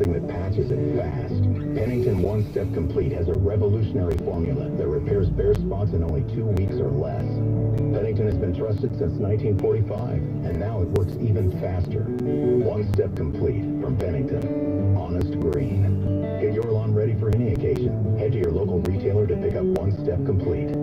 something that patches it fast. Pennington One Step Complete has a revolutionary formula that repairs bare spots in only 2 weeks or less. Pennington has been trusted since 1945, and now it works even faster. One Step Complete from Pennington. Honest green. Get your lawn ready for any occasion. Head to your local retailer to pick up One Step Complete.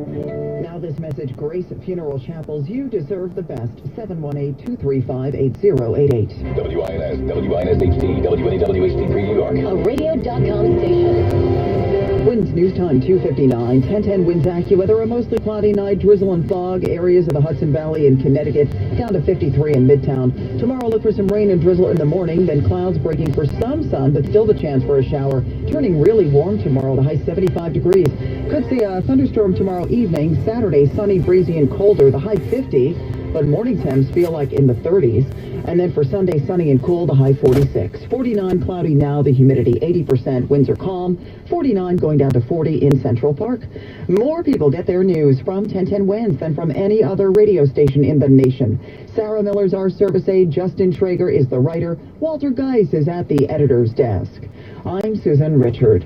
Now this message, Grace Funeral Chapels, you deserve the best. 718-235-8088. WINS, WINS-HD, WNEW-HD3 New York. A radio.com station. Winds news time 2:59. 1010 winds AccuWeather. A mostly cloudy night, drizzle and fog. Areas of the Hudson Valley and Connecticut down to 53 in Midtown. Tomorrow look for some rain and drizzle in the morning, then clouds breaking for some sun, but still the chance for a shower. Turning really warm tomorrow, the high 75 degrees. Could see a thunderstorm tomorrow evening. Saturday sunny, breezy and colder, the high 50, but morning temps feel like in the 30s. And then for Sunday, sunny and cool, the high 46. 49 cloudy now, the humidity 80%. Winds are calm. 49 going down to 40 in Central Park. More people get their news from 1010 Winds than from any other radio station in the nation. Sarah Miller's our service aide. Justin Traeger is the writer. Walter Geis is at the editor's desk. I'm Susan Richard.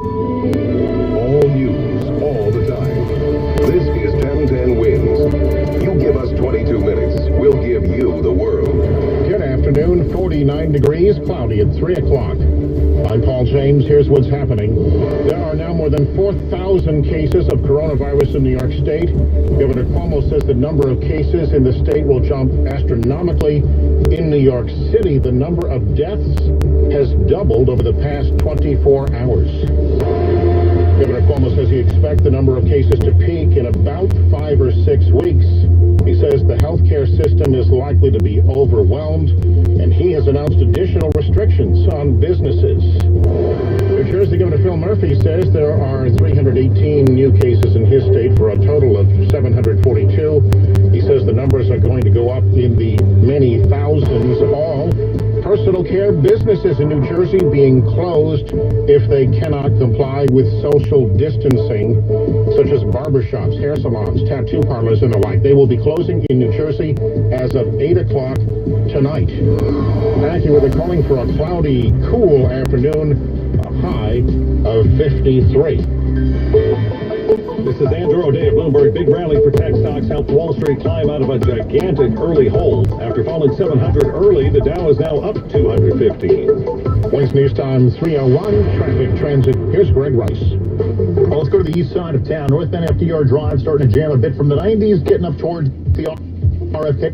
All news, all the time. This is 1010 Winds. You give us 22 minutes, we'll give you the world. Good afternoon, 49 degrees, cloudy at 3 o'clock. I'm Paul James. Here's what's happening. There are now more than 4,000 cases of coronavirus in New York State. Governor Cuomo says the number of cases in the state will jump astronomically. In New York City, the number of deaths has doubled over the past 24 hours. Governor Cuomo says he expects the number of cases to peak in about 5 or 6 weeks. He says the healthcare system is likely to be overwhelmed, and he has announced additional restrictions on businesses. New Jersey Governor Phil Murphy says there are 318 new cases in his state for a total of 742. He says the numbers are going to go up in the many thousands. All personal care businesses in New Jersey being closed if they cannot comply with social distancing, such as barbershops, hair salons, tattoo parlors, and the like. They will be closing in New Jersey as of 8 o'clock tonight. AccuWeather calling for a cloudy, cool afternoon, a high of 53. This is Andrew O'Day at Bloomberg. Big rally for tech stocks helped Wall Street climb out of a gigantic early hole. After falling 700 early, the Dow is now up 215. Winds news time 3:01. Traffic transit. Here's Greg Rice. Well, let's go to the east side of town. Northbound FDR Drive starting to jam a bit from the 90s, getting up towards the RFK.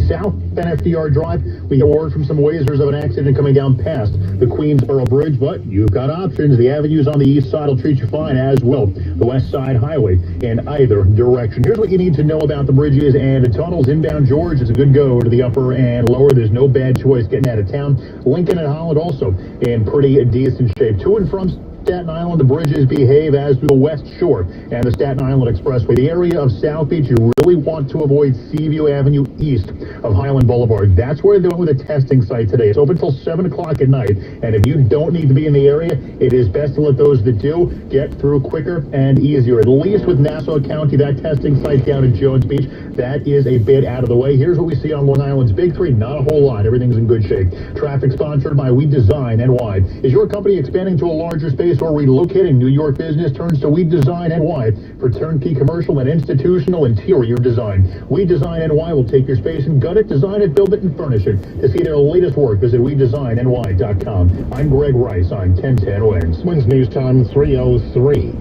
Southbound FDR Drive, we get word from some Wazers of an accident coming down past the Queensboro Bridge, but you've got options. The avenues on the east side will treat you fine, as will the west side highway in either direction. Here's what you need to know about the bridges and the tunnels. Inbound George is a good go to the upper and lower. There's no bad choice getting out of town. Lincoln and Holland also in pretty decent shape. To and from Staten Island, the bridges behave as do the West Shore and the Staten Island Expressway. The area of South Beach, you really want to avoid Seaview Avenue east of Highland Boulevard. That's where they're doing with a testing site today. It's open until 7 o'clock at night, and if you don't need to be in the area, it is best to let those that do get through quicker and easier. At least with Nassau County, that testing site down at Jones Beach, that is a bit out of the way. Here's what we see on Long Island's Big Three. Not a whole lot. Everything's in good shape. Traffic sponsored by We Design NY. Is your company expanding to a larger space or relocating? New York business turns to We Design NY for turnkey commercial and institutional interior design. We Design NY will take your space and gut it, design it, build it, and furnish it. To see their latest work, visit WeDesignNY.com. I'm Greg Rice on 1010 Winds. Winds news time 3:03.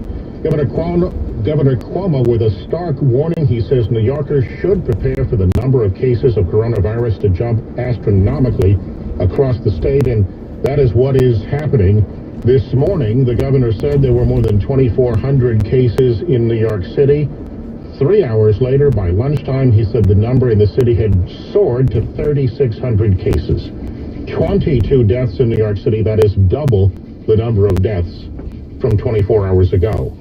Governor Cuomo with a stark warning. He says New Yorkers should prepare for the number of cases of coronavirus to jump astronomically across the state, and that is what is happening. This morning, the governor said there were more than 2,400 cases in New York City. 3 hours later, by lunchtime, he said the number in the city had soared to 3,600 cases. 22 deaths in New York City. That is double the number of deaths from 24 hours ago.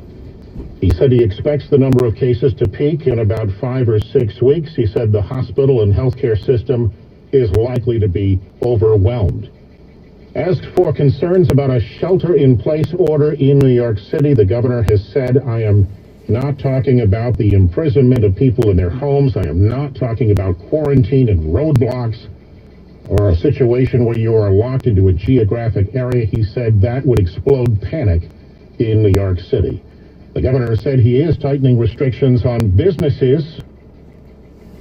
He said he expects the number of cases to peak in about 5 or 6 weeks. He said the hospital and healthcare system is likely to be overwhelmed. Asked for concerns about a shelter-in-place order in New York City, the governor has said, I am not talking about the imprisonment of people in their homes. I am not talking about quarantine and roadblocks. or a situation where you are locked into a geographic area. He said that would explode panic in New York City. The governor said he is tightening restrictions on businesses.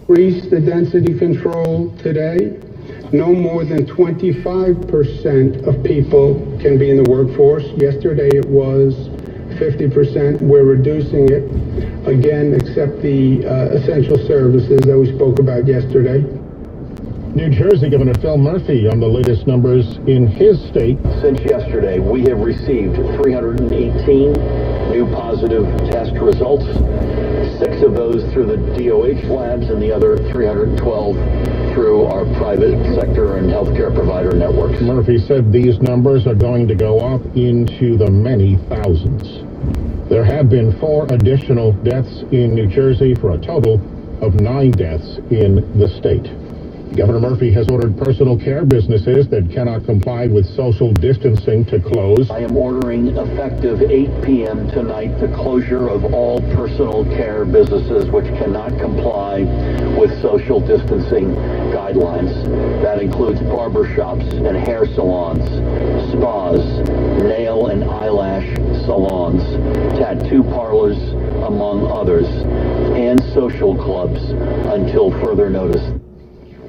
Increase the density control today. No more than 25% of people can be in the workforce. Yesterday it was 50%. We're reducing it again, except the essential services that we spoke about yesterday. New Jersey Governor Phil Murphy on the latest numbers in his state. Since yesterday, we have received 318 new positive test results. 6 of those through the DOH labs and the other 312 through our private sector and healthcare provider networks. Murphy said these numbers are going to go up into the many thousands. There have been 4 additional deaths in New Jersey for a total of 9 deaths in the state. Governor Murphy has ordered personal care businesses that cannot comply with social distancing to close. I am ordering, effective 8 p.m. tonight, the closure of all personal care businesses which cannot comply with social distancing guidelines. That includes barbershops and hair salons, spas, nail and eyelash salons, tattoo parlors, among others, and social clubs until further notice.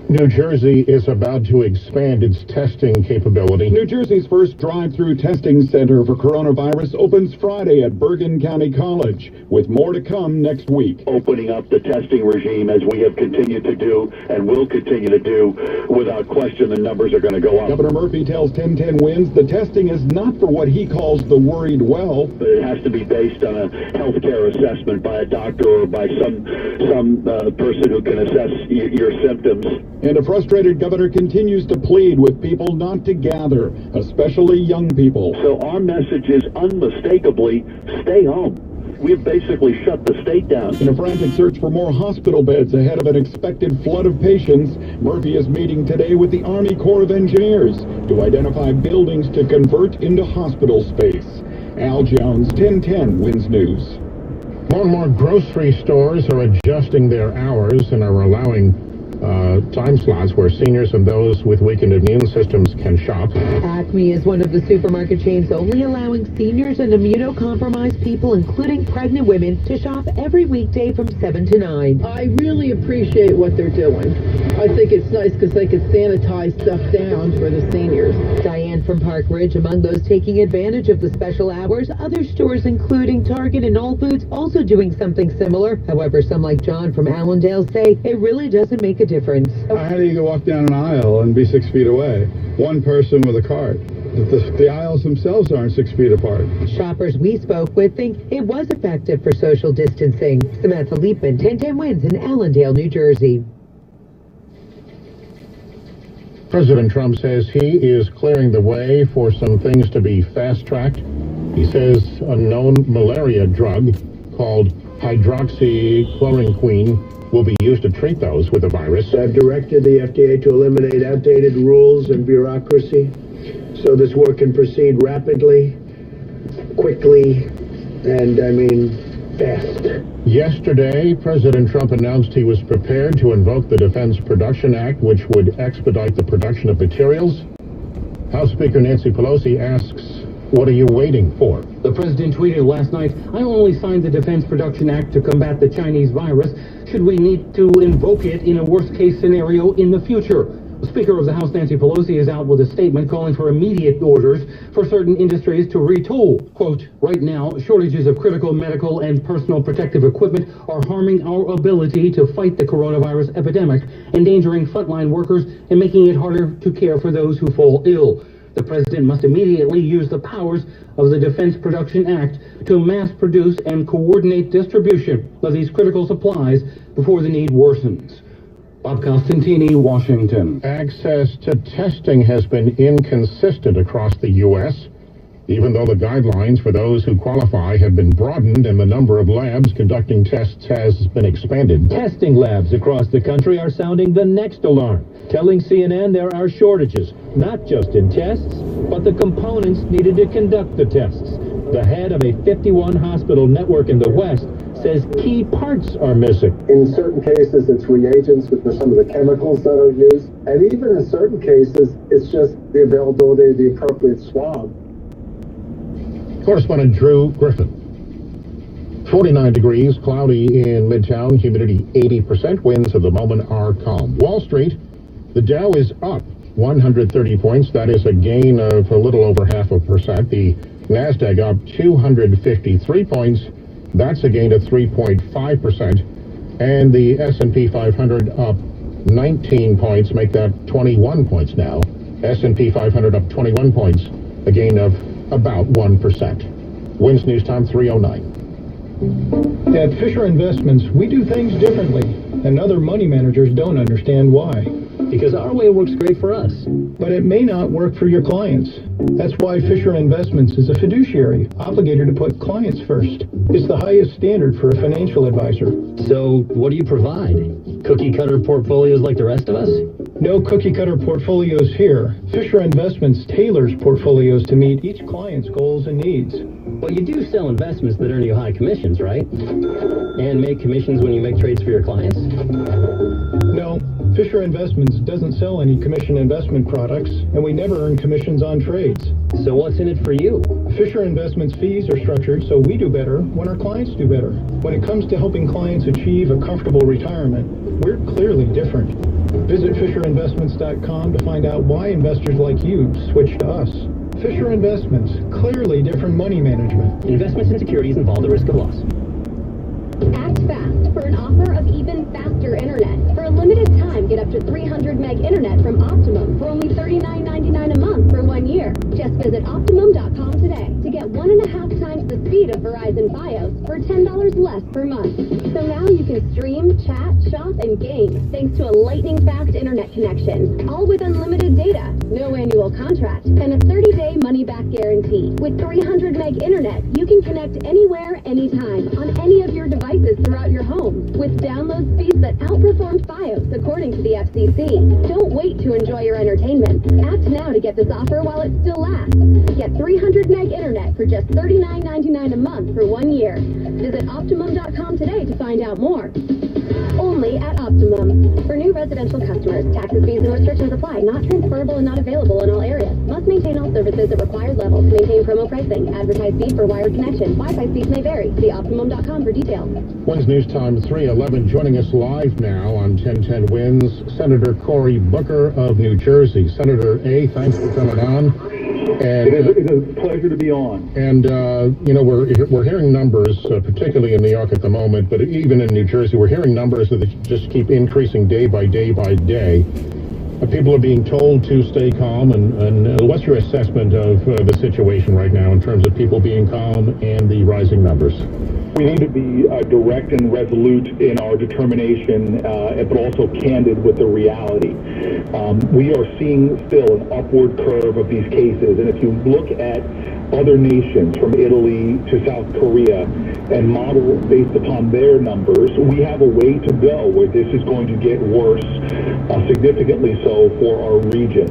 New Jersey is about to expand its testing capability. New Jersey's first drive-through testing center for coronavirus opens Friday at Bergen County College, with more to come next week. Opening up the testing regime as we have continued to do and will continue to do, without question, the numbers are going to go up. Governor Murphy tells 1010 Wins the testing is not for what he calls the worried well. But it has to be based on a healthcare assessment by a doctor or by some person who can assess your symptoms. And a frustrated governor continues to plead with people not to gather, especially young people. So our message is unmistakably, stay home. We've basically shut the state down. In a frantic search for more hospital beds ahead of an expected flood of patients, Murphy is meeting today with the Army Corps of Engineers to identify buildings to convert into hospital space. Al Jones, 1010 Wins News. More and more grocery stores are adjusting their hours and are allowing time slots where seniors and those with weakened immune systems can shop. Acme is one of the supermarket chains only allowing seniors and immunocompromised people, including pregnant women, to shop every weekday from 7 to 9. I really appreciate what they're doing. I think it's nice because they could sanitize stuff down for the seniors. Diane from Park Ridge among those taking advantage of the special hours. Other stores, including Target and Whole Foods, also doing something similar. However, some like John from Allendale say it really doesn't make a difference. How do you go walk down an aisle and be 6 feet away? One person with a cart. The aisles themselves aren't 6 feet apart. Shoppers we spoke with think it was effective for social distancing. Samantha Leapman, 1010 Wins in Allendale, New Jersey. President Trump says he is clearing the way for some things to be fast-tracked. He says a known malaria drug called hydroxychloroquine will be used to treat those with the virus. I've directed the FDA to eliminate outdated rules and bureaucracy so this work can proceed rapidly, quickly, and fast. Yesterday, President Trump announced he was prepared to invoke the Defense Production Act, which would expedite the production of materials. House Speaker Nancy Pelosi asks, what are you waiting for? The president tweeted last night, I only signed the Defense Production Act to combat the Chinese virus. Should we need to invoke it in a worst-case scenario in the future? The Speaker of the House, Nancy Pelosi, is out with a statement calling for immediate orders for certain industries to retool. Quote, right now, shortages of critical medical and personal protective equipment are harming our ability to fight the coronavirus epidemic, endangering frontline workers and making it harder to care for those who fall ill. The president must immediately use the powers of the Defense Production Act to mass produce and coordinate distribution of these critical supplies before the need worsens. Bob Costantini, Washington. Access to testing has been inconsistent across the U.S., even though the guidelines for those who qualify have been broadened and the number of labs conducting tests has been expanded. Testing labs across the country are sounding the next alarm, telling CNN there are shortages, not just in tests, but the components needed to conduct the tests. The head of a 51 hospital network in the West says key parts are missing. In certain cases, it's reagents, which are some of the chemicals that are used. And even in certain cases, it's just the availability of the appropriate swab. Correspondent Drew Griffin. 49 degrees, cloudy in Midtown, humidity 80%, winds at the moment are calm. Wall Street, the Dow is up 130 points. That is a gain of a little over 0.5%. The NASDAQ up 253 points. That's a gain of 3.5%. And the S&P 500 up 19 points, make that 21 points now. S&P 500 up 21 points, a gain of about 1%. Wins News Time 3:09. At Fisher Investments, we do things differently, and other money managers don't understand why. Because our way works great for us. But it may not work for your clients. That's why Fisher Investments is a fiduciary, obligated to put clients first. It's the highest standard for a financial advisor. So, what do you provide? Cookie-cutter portfolios like the rest of us? No cookie-cutter portfolios here. Fisher Investments tailors portfolios to meet each client's goals and needs. But you do sell investments that earn you high commissions, right? And make commissions when you make trades for your clients? No. Fisher Investments doesn't sell any commission investment products, and we never earn commissions on trades. So what's in it for you? Fisher Investments fees are structured so we do better when our clients do better. When it comes to helping clients achieve a comfortable retirement, we're clearly different. Visit FisherInvestments.com to find out why investors like you switch to us. Fisher Investments, clearly different money management. Investments in securities involve the risk of loss. Act fast for an offer of even faster internet. For a limited time, get up to 300 meg internet from Optimum for only $39.99 a month for 1 year. Just visit Optimum.com today to get 1.5 times the speed of Verizon Fios for $10 less per month. So now you can stream, chat, shop, and game thanks to a lightning-fast internet connection, all with unlimited data, no annual contract, and a 30-day money-back guarantee. With 300 meg internet, you can connect anywhere, anytime, on any of your devices throughout your home, with download speeds that outperform Fios according to the FCC. Don't wait to enjoy your entertainment. Act now to get this offer while it still lasts. Get 300 meg internet for just $39.99 a month for 1 year. Visit Optimum.com today to find out more. Only at Optimum. For new residential customers, taxes, fees, and restrictions apply. Not transferable and not available in all areas. Must maintain all services at required levels. Maintain promo pricing. Advertised speed for wired connection. Wi-Fi speeds may vary. See Optimum.com for details. Wins News Time 3:11. Joining us live now on 1010 Wins, Senator Cory Booker of New Jersey. Senator A, thanks for coming on. And, it is a pleasure to be on. And, you know, we're hearing numbers, particularly in New York at the moment, but even in New Jersey, we're hearing numbers that just keep increasing day by day by day. People are being told to stay calm, and what's your assessment of the situation right now in terms of people being calm and the rising numbers? We need to be direct and resolute in our determination, but also candid with the reality. We are seeing still an upward curve of these cases, and if you look at other nations from Italy to South Korea and model based upon their numbers, we have a way to go where this is going to get worse, significantly so for our region.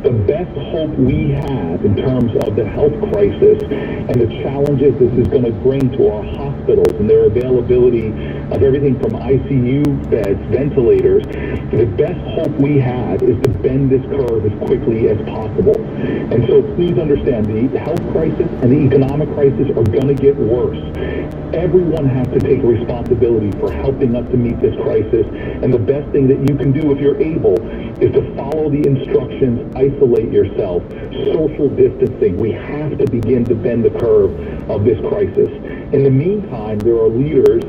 The best hope we have in terms of the health crisis and the challenges this is going to bring to our hospitals and their availability of everything from ICU beds, ventilators, the best hope we have is to bend this curve as quickly as possible. And so please understand, the health crisis and the economic crisis are going to get worse. Everyone has to take responsibility for helping us to meet this crisis, and the best thing that you can do if you're able is to follow the instructions, isolate yourself, social distancing. We have to begin to bend the curve of this crisis. In the meantime, there are leaders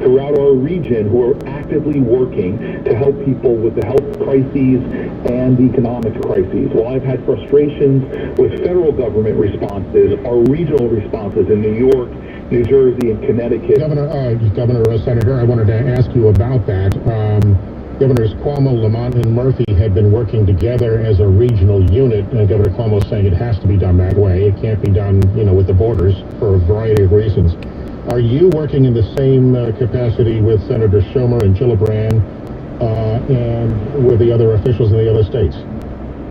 throughout our region who are actively working to help people with the health crises and the economic crises. While I've had frustrations with federal government responses, our regional responses in New York, New Jersey, and Connecticut. Senator, I wanted to ask you about that. Governors Cuomo, Lamont, and Murphy had been working together as a regional unit, and Governor Cuomo saying it has to be done that way. It can't be done, you know, with the borders for a variety of reasons. Are you working in the same capacity with Senator Schumer and Gillibrand and with the other officials in the other states?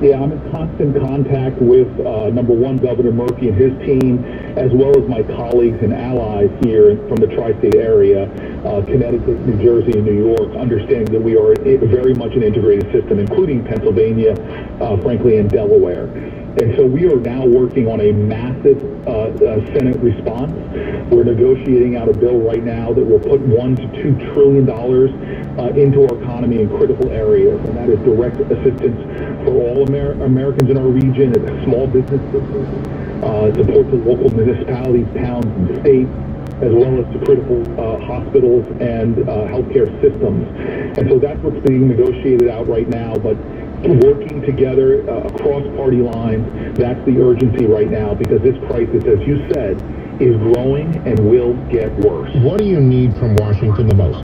Yeah, I'm in constant contact with, number one, Governor Murphy and his team, as well as my colleagues and allies here from the tri-state area, Connecticut, New Jersey, and New York, understanding that we are very much an integrated system, including Pennsylvania, frankly, and Delaware. And so we are now working on a massive Senate response. We're negotiating out a bill right now that will put $1 to $2 trillion into our economy in critical areas, and that is direct assistance for all Americans in our region, small businesses, support to local municipalities, towns, and states, as well as to critical hospitals and healthcare systems. And so that's what's being negotiated out right now. But working together across party lines, that's the urgency right now, because this crisis, as you said, is growing and will get worse. What do you need from Washington the most?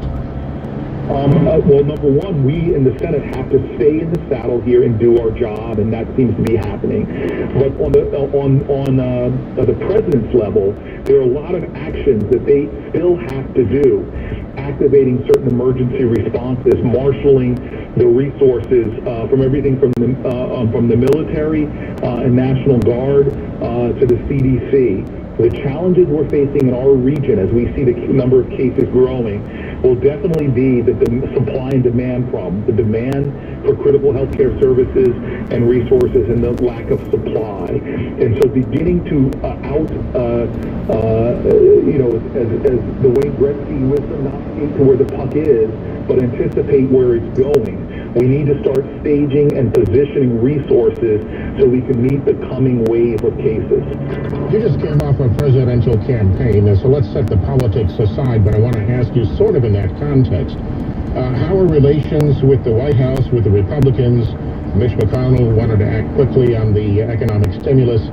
Well, number one, we in the Senate have to stay in the saddle here and do our job, and that seems to be happening. But on the president's level, there are a lot of actions that they still have to do, activating certain emergency responses, marshaling the resources from everything from the military and National Guard to the CDC. The challenges we're facing in our region as we see the number of cases growing will definitely be the supply and demand problem, the demand for critical healthcare services and resources and the lack of supply. And so beginning to as the Wayne Gretzky wisdom, not skate to where the puck is, but anticipate where it's going. We need to start staging and positioning resources so we can meet the coming wave of cases. You just came off a presidential campaign, so let's set the politics aside, but I want to ask you sort of in that context. How are relations with the White House, with the Republicans? Mitch McConnell wanted to act quickly on the economic stimulus.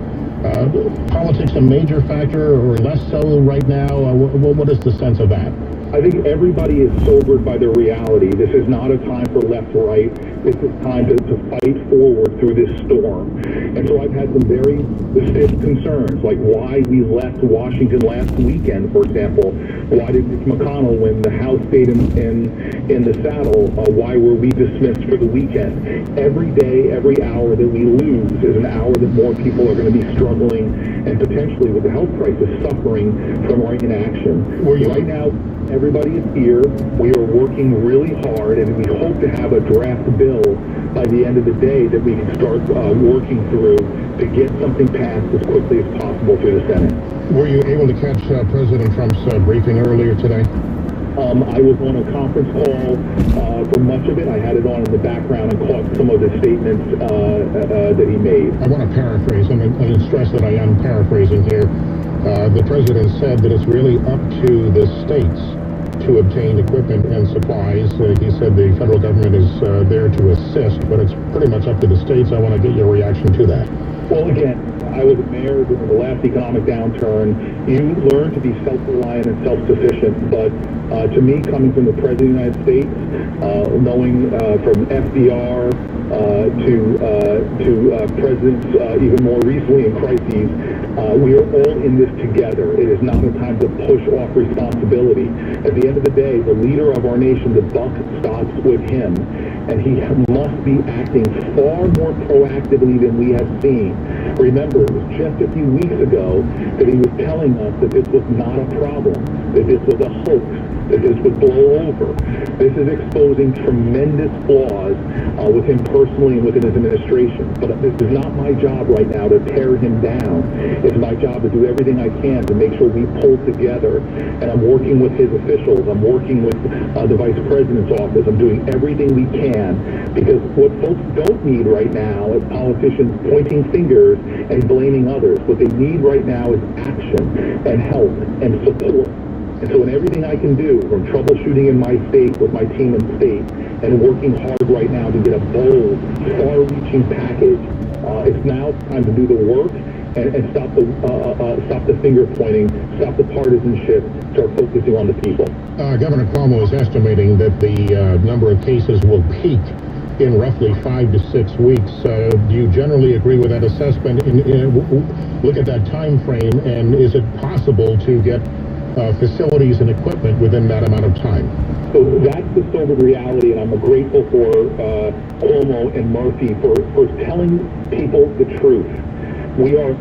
Politics a major factor or less so right now? What is the sense of that? I think everybody is sobered by the reality. This is not a time for left-right. This is time to fight forward through this storm. And so I've had some very stiff concerns, like why we left Washington last weekend, for example. Why did Mitch McConnell, when the House stayed in the saddle, why were we dismissed for the weekend? Every day, every hour that we lose is an hour that more people are going to be struggling and potentially with the health crisis suffering from our inaction. Right now, everybody is here. We are working really hard, and we hope to have a draft bill by the end of the day that we can start working through to get something passed as quickly as possible through the Senate. Were you able to catch President Trump's briefing earlier today? I was on a conference call for much of it. I had it on in the background and caught some of the statements that he made. I want to paraphrase, and I stress that I am paraphrasing here. The president said that it's really up to the states to obtain equipment and supplies. He said the federal government is there to assist, but it's pretty much up to the states. I want to get your reaction to that. Well, again, I was a mayor during the last economic downturn. You learn to be self-reliant and self-sufficient, but to me, coming from the President of the United States, knowing from FDR to presidents even more recently in crises, we are all in this together. It is not a time to push off responsibility. At the end of the day, the leader of our nation, the buck stops with him, and he must be acting far more proactively than we have seen. Remember, it was just a few weeks ago that he was telling us that this was not a problem, that this was a hoax, that this would blow over. This is exposing tremendous flaws with him personally and within his administration. But this is not my job right now to tear him down. It's my job to do everything I can to make sure we pull together. And I'm working with his officials. I'm working with the Vice President's office. I'm doing everything we can, because what folks don't need right now is politicians pointing fingers and blaming others. What they need right now is action and help and support. And so in everything I can do, from troubleshooting in my state with my team in state and working hard right now to get a bold, far-reaching package, it's now time to do the work and stop the finger pointing, stop the partisanship, start focusing on the people. Governor Cuomo is estimating that the number of cases will peak in roughly 5 to 6 weeks. Do you generally agree with that assessment? Look at that time frame, and is it possible to get facilities and equipment within that amount of time? So that's the sober reality, and I'm grateful for Cuomo and Murphy for telling people the truth. we are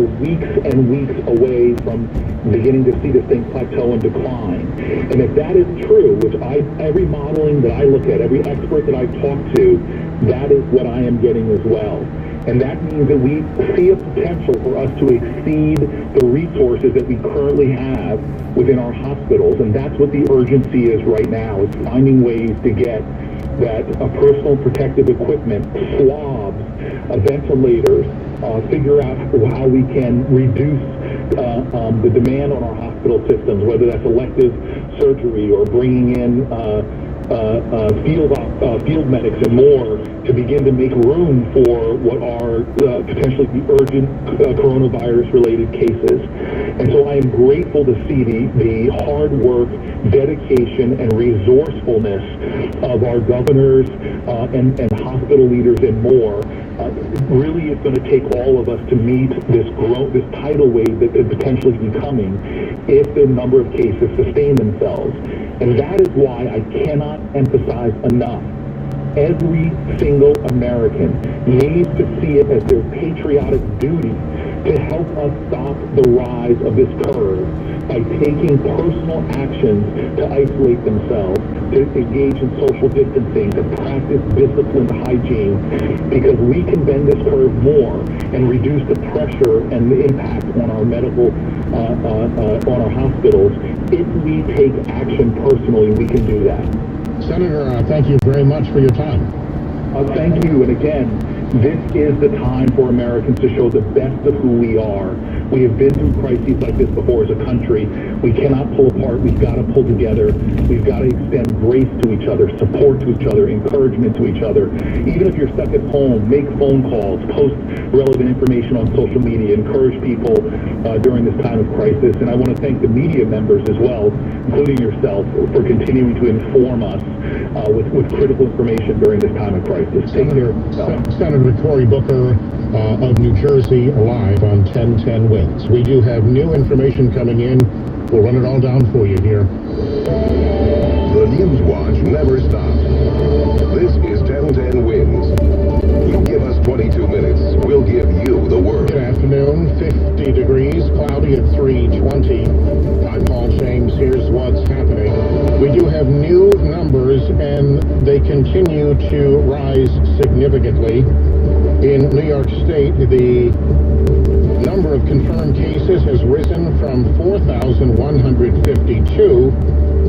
weeks and weeks away from beginning to see this thing plateau and decline. And if that is true, which every modeling that I look at, every expert that I talk to, that is what I am getting as well. And that means that we see a potential for us to exceed the resources that we currently have within our hospitals. And that's what the urgency is right now, is finding ways to get that personal protective equipment, swabs, ventilators, figure out how we can reduce the demand on our hospital systems, whether that's elective surgery or bringing in field medics and more to begin to make room for what are potentially the urgent coronavirus-related cases. And so I am grateful to see the hard work, dedication, and resourcefulness of our governors and hospital leaders and more. Really, it's going to take all of us to meet this tidal wave that could potentially be coming if the number of cases sustain themselves. And that is why I cannot emphasize enough. Every single American needs to see it as their patriotic duty to help us stop the rise of this curve by taking personal actions to isolate themselves, to engage in social distancing, to practice disciplined hygiene, because we can bend this curve more and reduce the pressure and the impact on our medical, on our hospitals. If we take action personally, we can do that. Senator, thank you very much for your time. Thank you. And again, this is the time for Americans to show the best of who we are. We have been through crises like this before as a country. We cannot pull apart. We've got to pull together. We've got to extend grace to each other, support to each other, encouragement to each other. Even if you're stuck at home, make phone calls, post relevant information on social media, encourage people during this time of crisis. And I want to thank the media members as well, including yourself, for continuing to inform us with critical information during this time of crisis. Take care of yourself. Senator Cory Booker of New Jersey, live on 1010 Wins. We do have new information coming in. We'll run it all down for you here. The News Watch never stops. This is 1010 Wins. You give us 22 minutes, we'll give you the word. Good afternoon. 50 degrees, cloudy at 3:20. I'm Paul James. Here's what's happening. We do have new numbers, and they continue to rise significantly. In New York State, the number of confirmed cases has risen from 4,152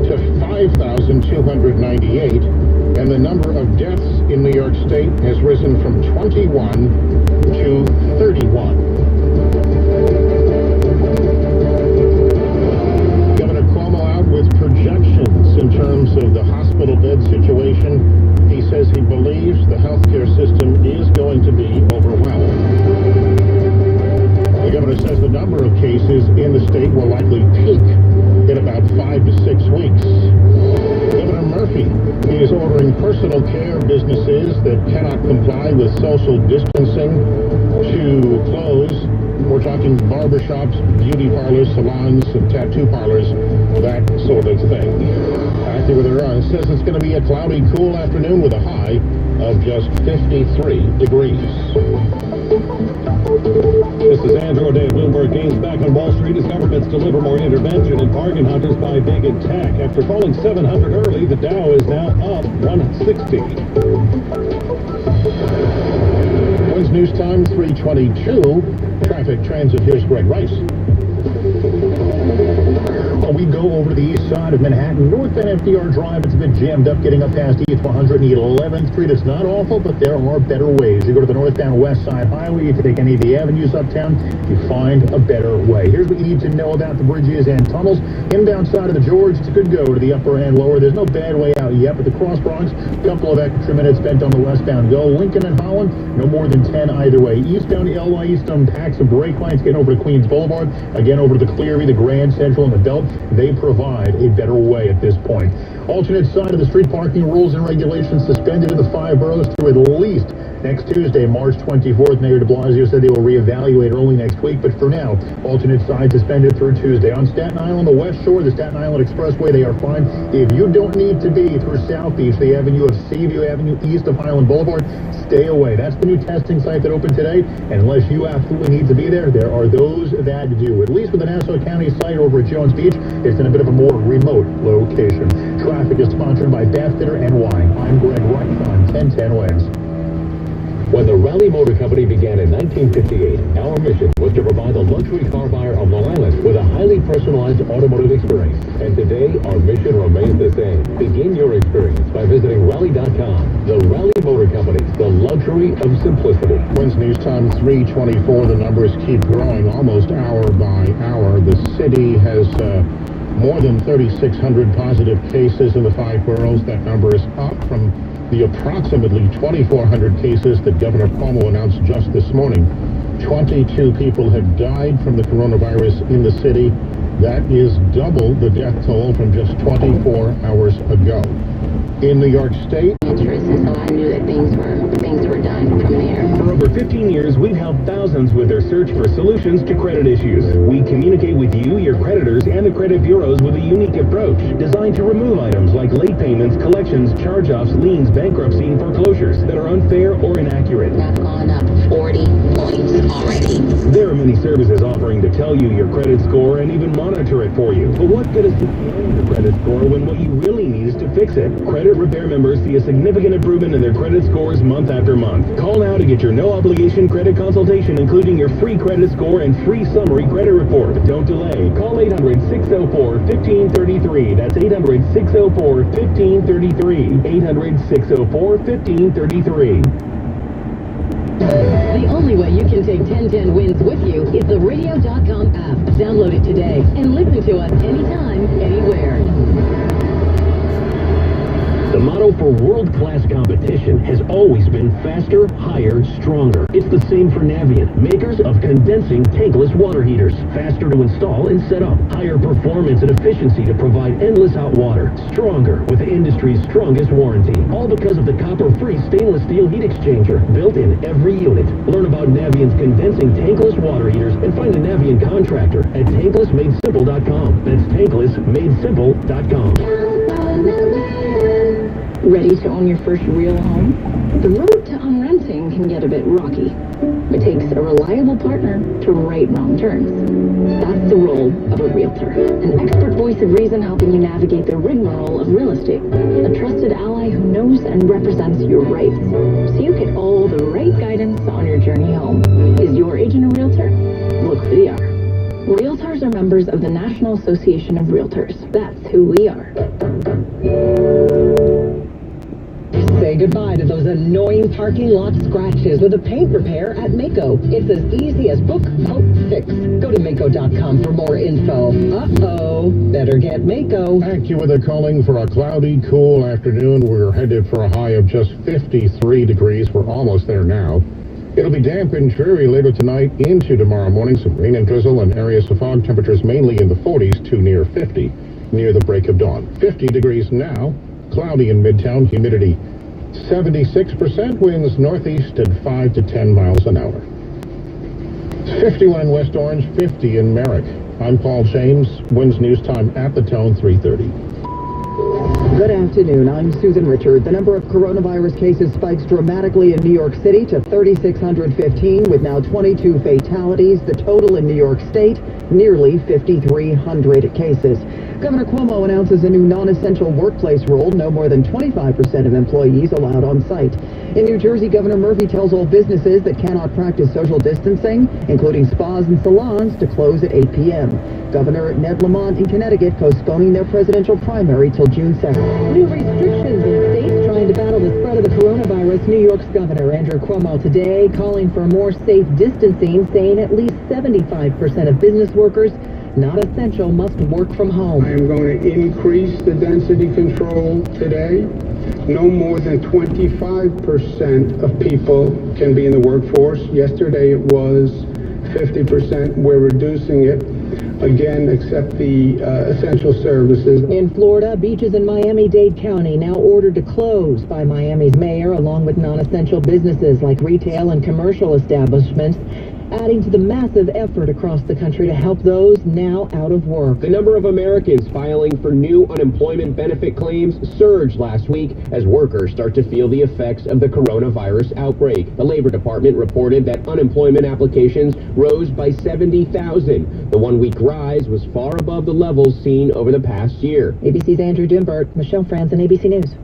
to 5,298, and the number of deaths in New York State has risen from 21 to 31. Governor Cuomo out with projections in terms of the hospital bed situation. He says he believes the healthcare system is going to be overwhelmed. The governor says the number of cases in the state will likely peak in about 5 to 6 weeks. Governor Murphy is ordering personal care businesses that cannot comply with social distancing to close. We're talking barbershops, beauty parlors, salons, and tattoo parlors, that sort of thing. AccuWeather says it's going to be a cloudy, cool afternoon with a high of just 53 degrees. This is Andrew O'Day of Bloomberg. Gains back on Wall Street as governments deliver more intervention and bargain hunters buy big in tech. After falling 700 early, the Dow is now up 160. Wins News Time 3:22. Traffic transit. Here's Greg Rice. We go over to the east side of Manhattan, north Van FDR Drive. It's a bit jammed up getting up past East 111th Street. It's not awful, but there are better ways. You go to the northbound West Side Highway, you take any of the avenues uptown, you find a better way. Here's what you need to know about the bridges and tunnels. Inbound side of the George, it's a good go to the upper and lower. There's no bad way out yet, but the Cross Bronx, a couple of extra minutes spent on the westbound go. Lincoln and Holland, no more than 10 either way. Eastbound LY, eastbound packs of brake lines getting over to Queens Boulevard, again over to the Clearview, the Grand Central, and the Belt. they provide a better way at this point. Alternate side of the street parking rules and regulations suspended in the 5 boroughs through at least next Tuesday, March 24th. Mayor de Blasio said they will reevaluate early next week, but for now, alternate side suspended through Tuesday. On Staten Island, the West Shore, the Staten Island Expressway, they are fine. If you don't need to be through South Beach, the avenue of Seaview Avenue, east of Highland Boulevard, stay away. That's the new testing site that opened today, and unless you absolutely need to be there, there are those that do. At least with the Nassau County site over at Jones Beach, it's in a bit of a more remote location. Traffic is sponsored by Bath Dinner and Wine. I'm Greg Reich on 1010 Wins. When the Raleigh Motor Company began in 1958, our mission was to provide the luxury car buyer of Long Island with a highly personalized automotive experience. And today, our mission remains the same. Begin your experience by visiting Raleigh.com. The Raleigh Motor Company, the luxury of simplicity. Wins News Time 324. The numbers keep growing almost hour by hour. The city has more than 3,600 positive cases in the 5 boroughs. That number is up from the approximately 2,400 cases that Governor Cuomo announced just this morning. 22 people have died from the coronavirus in the city. That is double the death toll from just 24 hours ago. In New York State, so I knew that things were done from there. For over 15 years, we've helped thousands with their search for solutions to credit issues. We communicate with you, your creditors, and the credit bureaus with a unique approach designed to remove items like late payments, collections, charge-offs, liens, bankruptcy, and foreclosures that are unfair or inaccurate. I've gone up 40 points already. There are many services offering to tell you your credit score and even monitor it for you. But what good is knowing your credit score when what you really need is to fix it? Credit repair members see a significant improvement in their credit scores month after month. Call now to get your no-obligation credit consultation, including your free credit score and free summary credit report. Don't delay. Call 800-604-1533. That's 800-604-1533. 800-604-1533. The only way you can take 1010 Wins with you is the radio.com app. Download it today and listen to us anytime, anywhere. The motto for world-class competition has always been faster, higher, stronger. It's the same for Navient, makers of condensing tankless water heaters. Faster to install and set up. Higher performance and efficiency to provide endless hot water. Stronger with the industry's strongest warranty. All because of the copper-free stainless steel heat exchanger built in every unit. Learn about Navient's condensing tankless water heaters and find a Navient contractor at tanklessmadesimple.com. That's tanklessmadesimple.com. Ready to own your first real home? The road to unrenting can get a bit rocky. It takes a reliable partner to right wrong turns. That's the role of a realtor. An expert voice of reason helping you navigate the rigmarole of real estate. A trusted ally who knows and represents your rights, so you get all the right guidance on your journey home. Is your agent a realtor? Look who they are. Realtors are members of the National Association of Realtors. That's who we are. Say goodbye to those annoying parking lot scratches with a paint repair at Mako. It's as easy as book, quote, fix. Go to Mako.com for more info. Uh-oh, better get Mako. AccuWeather calling for a cloudy, cool afternoon. We're headed for a high of just 53 degrees. We're almost there now. It'll be damp and dreary later tonight into tomorrow morning. Some rain and drizzle and areas of fog. Temperatures mainly in the 40s to near 50 near the break of dawn. 50 degrees now. Cloudy in Midtown. Humidity 76%, winds northeast at 5 to 10 miles an hour. 51 in West Orange, 50 in Merrick. I'm Paul James. Winds News Time at the Tone, 3:30. Good afternoon. I'm Susan Richard. The number of coronavirus cases spikes dramatically in New York City to 3,615, with now 22 fatalities. The total in New York State, nearly 5,300 cases. Governor Cuomo announces a new non-essential workplace rule, no more than 25% of employees allowed on site. In New Jersey, Governor Murphy tells all businesses that cannot practice social distancing, including spas and salons, to close at 8 p.m. Governor Ned Lamont in Connecticut postponing their presidential primary till June 2nd. New restrictions in states trying to battle the spread of the coronavirus. New York's Governor Andrew Cuomo today calling for more safe distancing, saying at least 75% of business workers not essential must work from home. I am going to increase the density control today. No more than 25% of people can be in the workforce. Yesterday it was 50%. We're reducing it. again, except the essential services. In Florida, beaches in Miami-Dade County now ordered to close by Miami's mayor, along with non-essential businesses like retail and commercial establishments, adding to the massive effort across the country to help those now out of work. The number of Americans filing for new unemployment benefit claims surged last week as workers start to feel the effects of the coronavirus outbreak. The Labor Department reported that unemployment applications rose by 70,000. The one-week rise was far above the levels seen over the past year. ABC's Andrew Dimbert, Michelle Franzen, ABC News.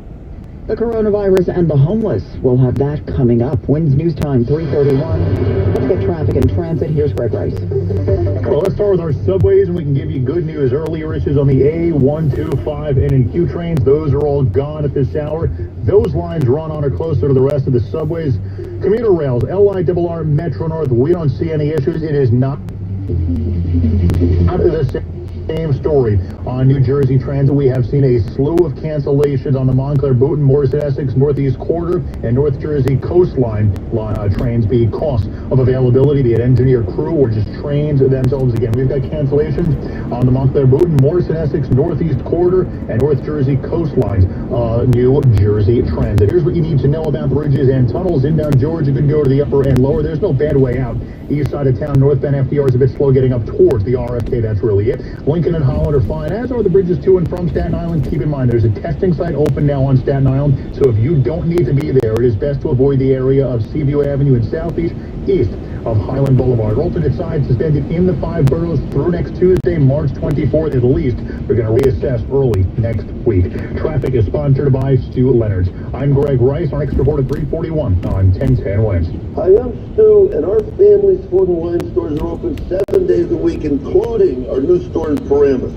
The coronavirus and the homeless. We'll have that coming up. WINS News Time, 3:31. Let's get traffic and transit. Here's Greg Rice. Well, let's start with our subways, and we can give you good news. Earlier issues on the A1, 2, 5, N, and Q trains. Those are all gone at this hour. Those lines run on or closer to the rest of the subways. Commuter rails, LIRR, Metro North, we don't see any issues. It is not the same story on New Jersey Transit. We have seen a slew of cancellations on the Montclair, Boonton, Morrison, Essex, Northeast Corridor, and North Jersey coastline trains because of availability, be it engineer crew or just trains themselves. Again, we've got cancellations on the Montclair, Boonton, Morrison, Essex, Northeast Corridor, and North Jersey coastlines. New Jersey Transit. Here's what you need to know about bridges and tunnels. Inbound Georgia could go to the upper and lower. There's no bad way out. East side of town, northbound FDR is a bit slow getting up towards the RFK. That's really it. Lincoln and Holland are fine, as are the bridges to and from Staten Island. Keep in mind, there's a testing site open now on Staten Island, so if you don't need to be there, it is best to avoid the area of Seaview Avenue in South Beach, east of Highland Boulevard. Alternate side suspended in the 5 boroughs through next Tuesday, March 24th at least. We're going to reassess early next week. Traffic is sponsored by Stu Leonard's. I'm Greg Rice. Our next report at 3:41 on 1010 WINS. Hi, I'm Stu, and our family's food and wine stores are open 7 days a week, including our new store in Paramus.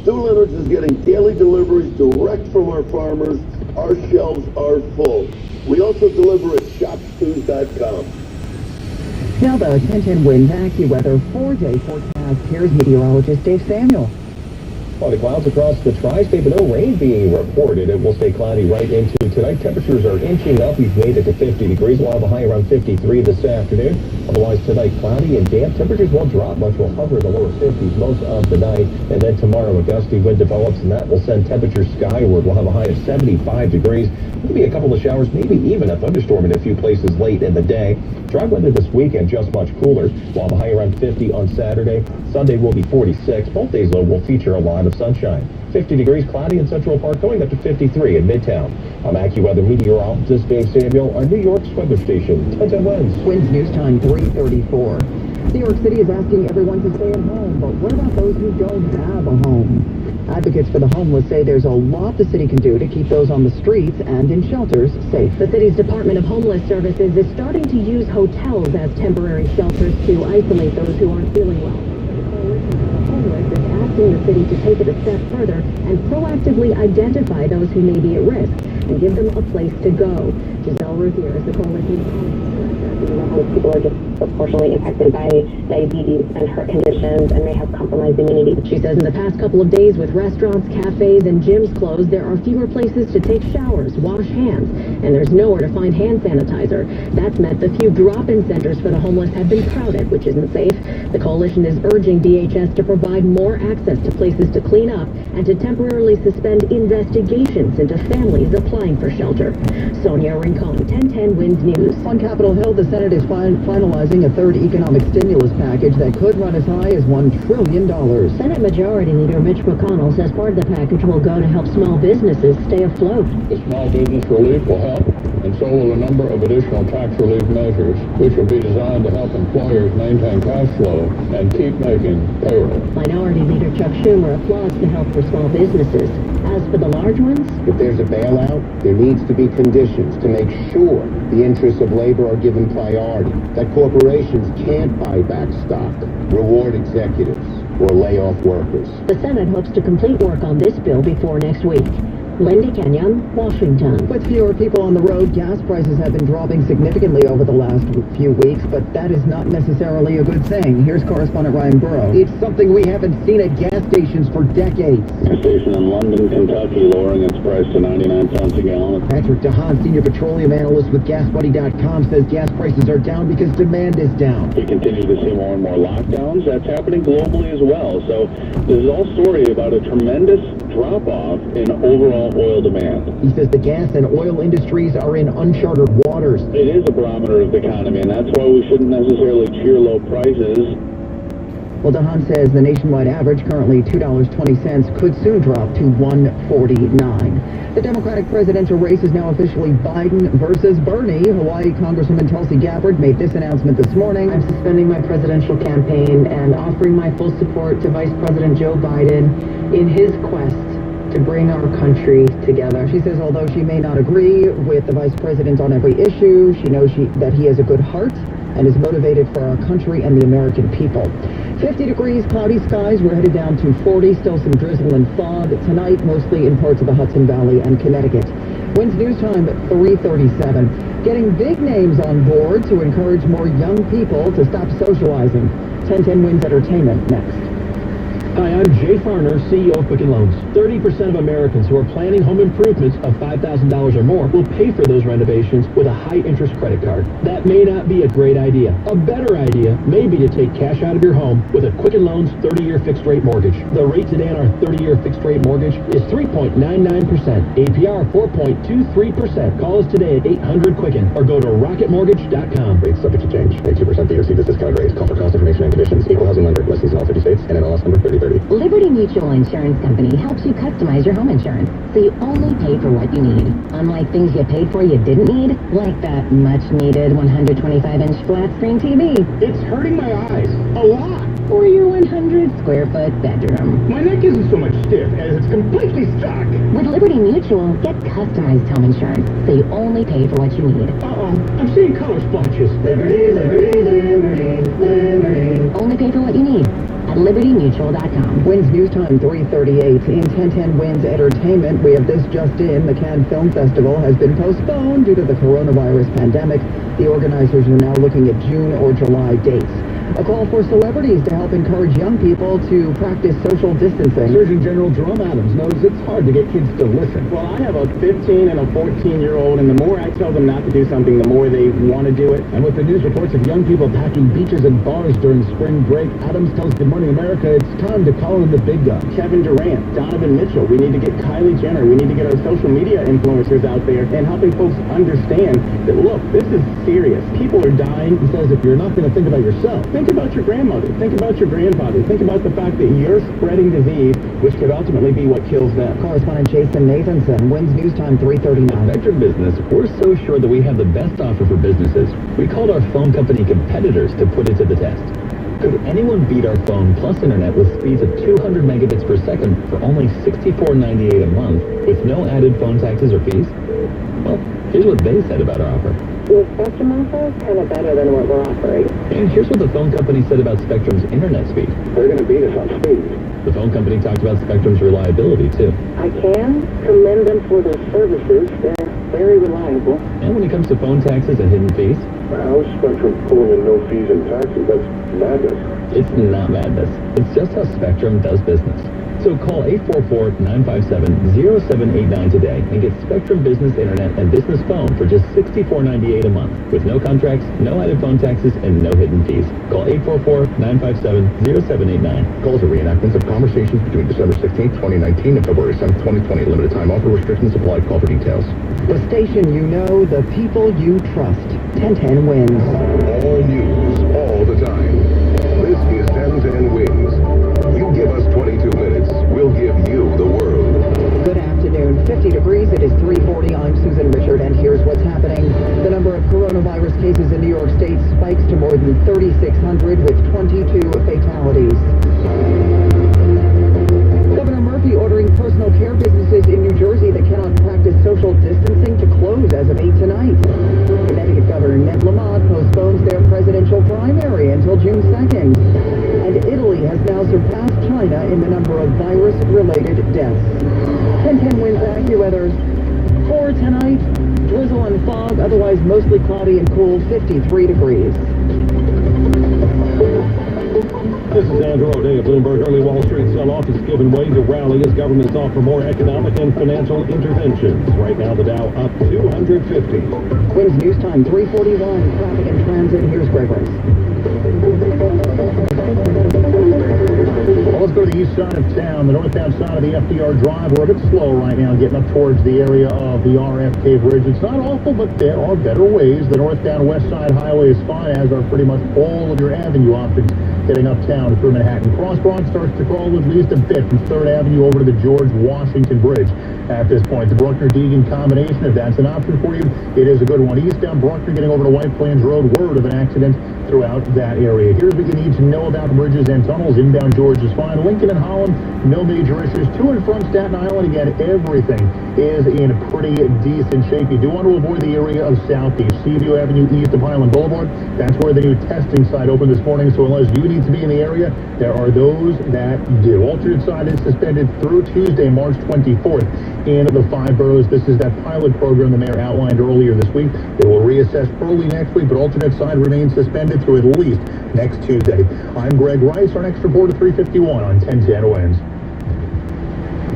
Stu Leonard's is getting daily deliveries direct from our farmers. Our shelves are full. We also deliver at shopstus.com. Now the 1010 WINS AccuWeather 4-day forecast. Here's meteorologist Dave Samuel. Well, the clouds across the tri-state, but no rain being reported. It will stay cloudy right into tonight. Temperatures are inching up. We've made it to 50 degrees. We'll have a high around 53 this afternoon. Otherwise, tonight, cloudy and damp. Temperatures won't drop much. We'll hover in the lower 50s most of the night. And then tomorrow, a gusty wind develops, and that will send temperatures skyward. We'll have a high of 75 degrees. Maybe a couple of showers, maybe even a thunderstorm in a few places late in the day. Dry weather this weekend, just much cooler. We'll have a high around 50 on Saturday. Sunday will be 46. Both days, though, will feature a lot of sunshine. 50 degrees cloudy in Central Park, going up to 53 in Midtown. I'm AccuWeather meteorologist Dave Samuel on New York's weather station, 1010 WINS. WINS News Time, 3:34. New York City is asking everyone to stay at home, but what about those who don't have a home? Advocates for the homeless say there's a lot the city can do to keep those on the streets and in shelters safe. The city's Department of Homeless Services is starting to use hotels as temporary shelters to isolate those who aren't feeling well. The homeless is asking the city to take it a step further and proactively identify those who may be at risk and give them a place to go. Giselle Ruthier is the coalition's homeless people are disproportionately impacted by diabetes and heart conditions and may have compromised immunity. She says in the past couple of days, with restaurants, cafes, and gyms closed, there are fewer places to take showers, wash hands, and there's nowhere to find hand sanitizer. That's meant the few drop-in centers for the homeless have been crowded, which isn't safe. The coalition is urging DHS to provide more access to places to clean up and to temporarily suspend investigations into families applying for shelter. Sonia Rincon, 1010 WINS News. On Capitol Hill, the Senate is finalizing a third economic stimulus package that could run as high as $1 trillion. Senate Majority Leader Mitch McConnell says part of the package will go to help small businesses stay afloat. The small business relief will help, and so will a number of additional tax relief measures, which will be designed to help employers maintain cash flow and keep making payroll. Minority Leader Chuck Schumer applauds the help for small businesses. As for the large ones, if there's a bailout, there needs to be conditions to make sure the interests of labor are given priority, that corporations can't buy back stock, reward executives, or lay off workers. The Senate hopes to complete work on this bill before next week. Wendy Kenyon, Washington. With fewer people on the road, gas prices have been dropping significantly over the last few weeks, but that is not necessarily a good thing. Here's correspondent Ryan Burrow. It's something we haven't seen at gas stations for decades. A station in London, Kentucky, lowering its price to 99 cents a gallon. Patrick DeHaan, senior petroleum analyst with GasBuddy.com, says gas prices are down because demand is down. We continue to see more and more lockdowns. That's happening globally as well. So this is all story about a tremendous drop-off in overall oil demand. He says the gas and oil industries are in uncharted waters. It is a barometer of the economy, and that's why we shouldn't necessarily cheer low prices. Well, DeHaan says the nationwide average, currently $2.20, could soon drop to $1.49. The Democratic presidential race is now officially Biden versus Bernie. Hawaii Congresswoman Tulsi Gabbard made this announcement this morning. I'm suspending my presidential campaign and offering my full support to Vice President Joe Biden in his quest to bring our country together. She says although she may not agree with the vice president on every issue, she knows that he has a good heart and is motivated for our country and the American people. 50 degrees, cloudy skies. We're headed down to 40, still some drizzle and fog. Tonight, mostly in parts of the Hudson Valley and Connecticut. Winds news time at 3:37. Getting big names on board to encourage more young people to stop socializing. 1010 Winds Entertainment next. Hi, I'm Jay Farner, CEO of Quicken Loans. 30% of Americans who are planning home improvements of $5,000 or more will pay for those renovations with a high-interest credit card. That may not be a great idea. A better idea may be to take cash out of your home with a Quicken Loans 30-year fixed-rate mortgage. The rate today on our 30-year fixed-rate mortgage is 3.99%. APR 4.23%. Call us today at 800-QUICKEN or go to rocketmortgage.com. Rates subject to change. Pay 2% to receive this discount rate. Call for cost information and conditions. Equal housing lender. License in all 50 states. NMLS number 3030. Liberty Mutual Insurance Company helps you customize your home insurance so you only pay for what you need. Unlike things you paid for you didn't need, like that much-needed 125-inch flat-screen TV. It's hurting my eyes. A lot. Or your 100-square-foot bedroom. My neck isn't so much stiff as it's completely stuck. With Liberty Mutual, get customized home insurance so you only pay for what you need. Uh-oh, I'm seeing color splotches. Liberty, Liberty, Liberty, Liberty. Only pay for what you need at libertymutual.com. Winds news time 3:38. In 1010 Winds Entertainment, we have this just in. The Cannes Film Festival has been postponed due to the coronavirus pandemic. The organizers are now looking at June or July dates. A call for celebrities to help encourage young people to practice social distancing. Surgeon General Jerome Adams knows it's hard to get kids to listen. Well, I have a 15 and a 14-year-old, and the more I tell them not to do something, the more they want to do it. And with the news reports of young people packing beaches and bars during spring break, Adams tells Good Morning America it's time to call in the big guns. Kevin Durant, Donovan Mitchell, we need to get Kylie Jenner, we need to get our social media influencers out there and helping folks understand that, look, this is serious. People are dying. He says if you're not going to think about yourself, think about your grandmother. Think about your grandfather. Think about the fact that you're spreading disease, which could ultimately be what kills them. Correspondent Jason Nathanson, Winds News Time 3:39. Spectrum Business, we're so sure that we have the best offer for businesses. We called our phone company competitors to put it to the test. Could anyone beat our phone plus internet with speeds of 200 megabits per second for only $64.98 a month with no added phone taxes or fees? Well, here's what they said about our offer. The Spectrum offer is kind of better than what we're offering. And here's what the phone company said about Spectrum's internet speed. They're going to beat us on speed. The phone company talked about Spectrum's reliability, too. I can commend them for their services. They're very reliable. And when it comes to phone taxes and hidden fees? How's Spectrum pulling in no fees and taxes? That's madness. It's not madness. It's just how Spectrum does business. So call 844-957-0789 today and get Spectrum Business Internet and Business Phone for just $64.98 a month with no contracts, no added phone taxes, and no hidden fees. Call 844-957-0789. Calls are reenactments of conversations between December 16th, 2019 and February 7th, 2020. Limited time offer, restrictions apply. Call for details. The station you know, the people you trust. 1010 Winds. All news, all the time. This is 1010 Winds. You give us 22 minutes, we'll give you the world. Good afternoon. 50 degrees. It is 3:40. I'm Susan Richard, and here's what's happening. The number of coronavirus cases in New York State spikes to more than 3,600 with 22 fatalities. Governor Murphy ordering personal care businesses in New Jersey that cannot practice social distancing to close as of 8 tonight. Connecticut Governor Ned Lamont postpones their presidential primary until June 2nd. And Italy has now surpassed China in the number of virus-related deaths. 10-10 winds, AccuWeather's for tonight. Drizzle and fog, otherwise mostly cloudy and cool, 53 degrees. This is Andrew O'Day at Bloomberg. Early Wall Street sell-off is giving way to rally as governments offer more economic and financial interventions. Right now, the Dow up 250. Winds News Time 3:41. Traffic and transit. Here's Greg Rice. Well, let's go to the east side of town, the northbound side of the FDR Drive. We're a bit slow right now getting up towards the area of the RFK Bridge. It's not awful, but there are better ways. The northbound west side highway is fine, as are pretty much all of your avenue options getting uptown through Manhattan. Cross Broad starts to crawl at least a bit from 3rd Avenue over to the George Washington Bridge. At this point, the Bruckner-Deegan combination, if that's an option for you, it is a good one. Eastbound Bruckner getting over to White Plains Road, word of an accident throughout that area. Here's what you need to know about bridges and tunnels. Inbound George is fine. Lincoln and Holland, no major issues. To and from Staten Island, again, everything is in pretty decent shape. You do want to avoid the area of Southeast. Seaview Avenue east of Highland Boulevard, that's where the new testing site opened this morning, so unless you need to be in the area, there are those that do. Alternate side is suspended through Tuesday, March 24th in the 5 boroughs. This is that pilot program the mayor outlined earlier this week. It will reassess early next week, but alternate side remains suspended through at least next Tuesday. I'm Greg Rice. Our next report at 3:51 on 1010 Wins.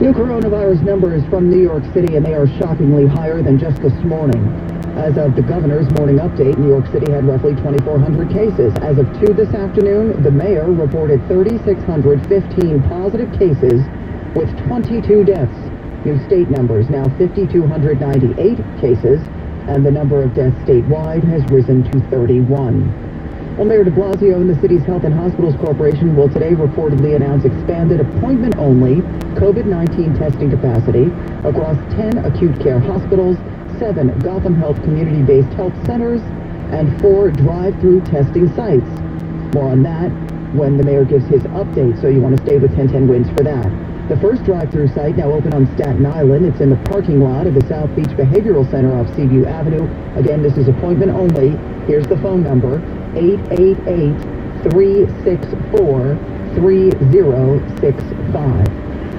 New coronavirus numbers from New York City, and they are shockingly higher than just this morning. As of the governor's morning update, New York City had roughly 2,400 cases. As of 2 this afternoon, the mayor reported 3,615 positive cases with 22 deaths. New state numbers now 5,298 cases, and the number of deaths statewide has risen to 31. Well, Mayor de Blasio and the city's Health and Hospitals Corporation will today reportedly announce expanded appointment-only COVID-19 testing capacity across 10 acute care hospitals, 7 Gotham Health community-based health centers, and 4 drive-through testing sites. More on that when the mayor gives his update, so you want to stay with 1010 Wins for that. The first drive-through site now open on Staten Island. It's in the parking lot of the South Beach Behavioral Center off Seaview Avenue. Again, this is appointment only. Here's the phone number, 888-364-3065.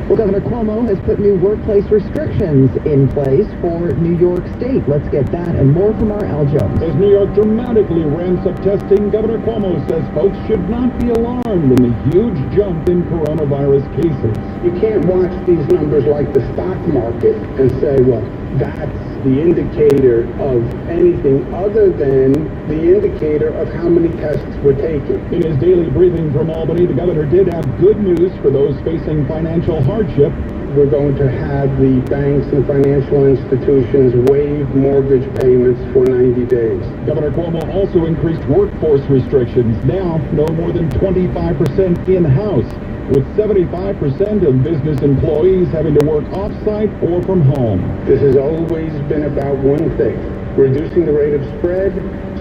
Well, Governor Cuomo has put new workplace restrictions in place for New York State. Let's get that and more from our Al Jones. As New York dramatically ramps up testing, Governor Cuomo says folks should not be alarmed in the huge jump in coronavirus cases. You can't watch these numbers like the stock market and say, well, that's the indicator of anything other than the indicator of how many tests we're taking. In his daily briefing from Albany, the governor did have good news for those facing financial hardship. We're going to have the banks and financial institutions waive mortgage payments for 90 days. Governor Cuomo also increased workforce restrictions, now no more than 25% in-house, with 75% of business employees having to work off-site or from home. This has always been about one thing, reducing the rate of spread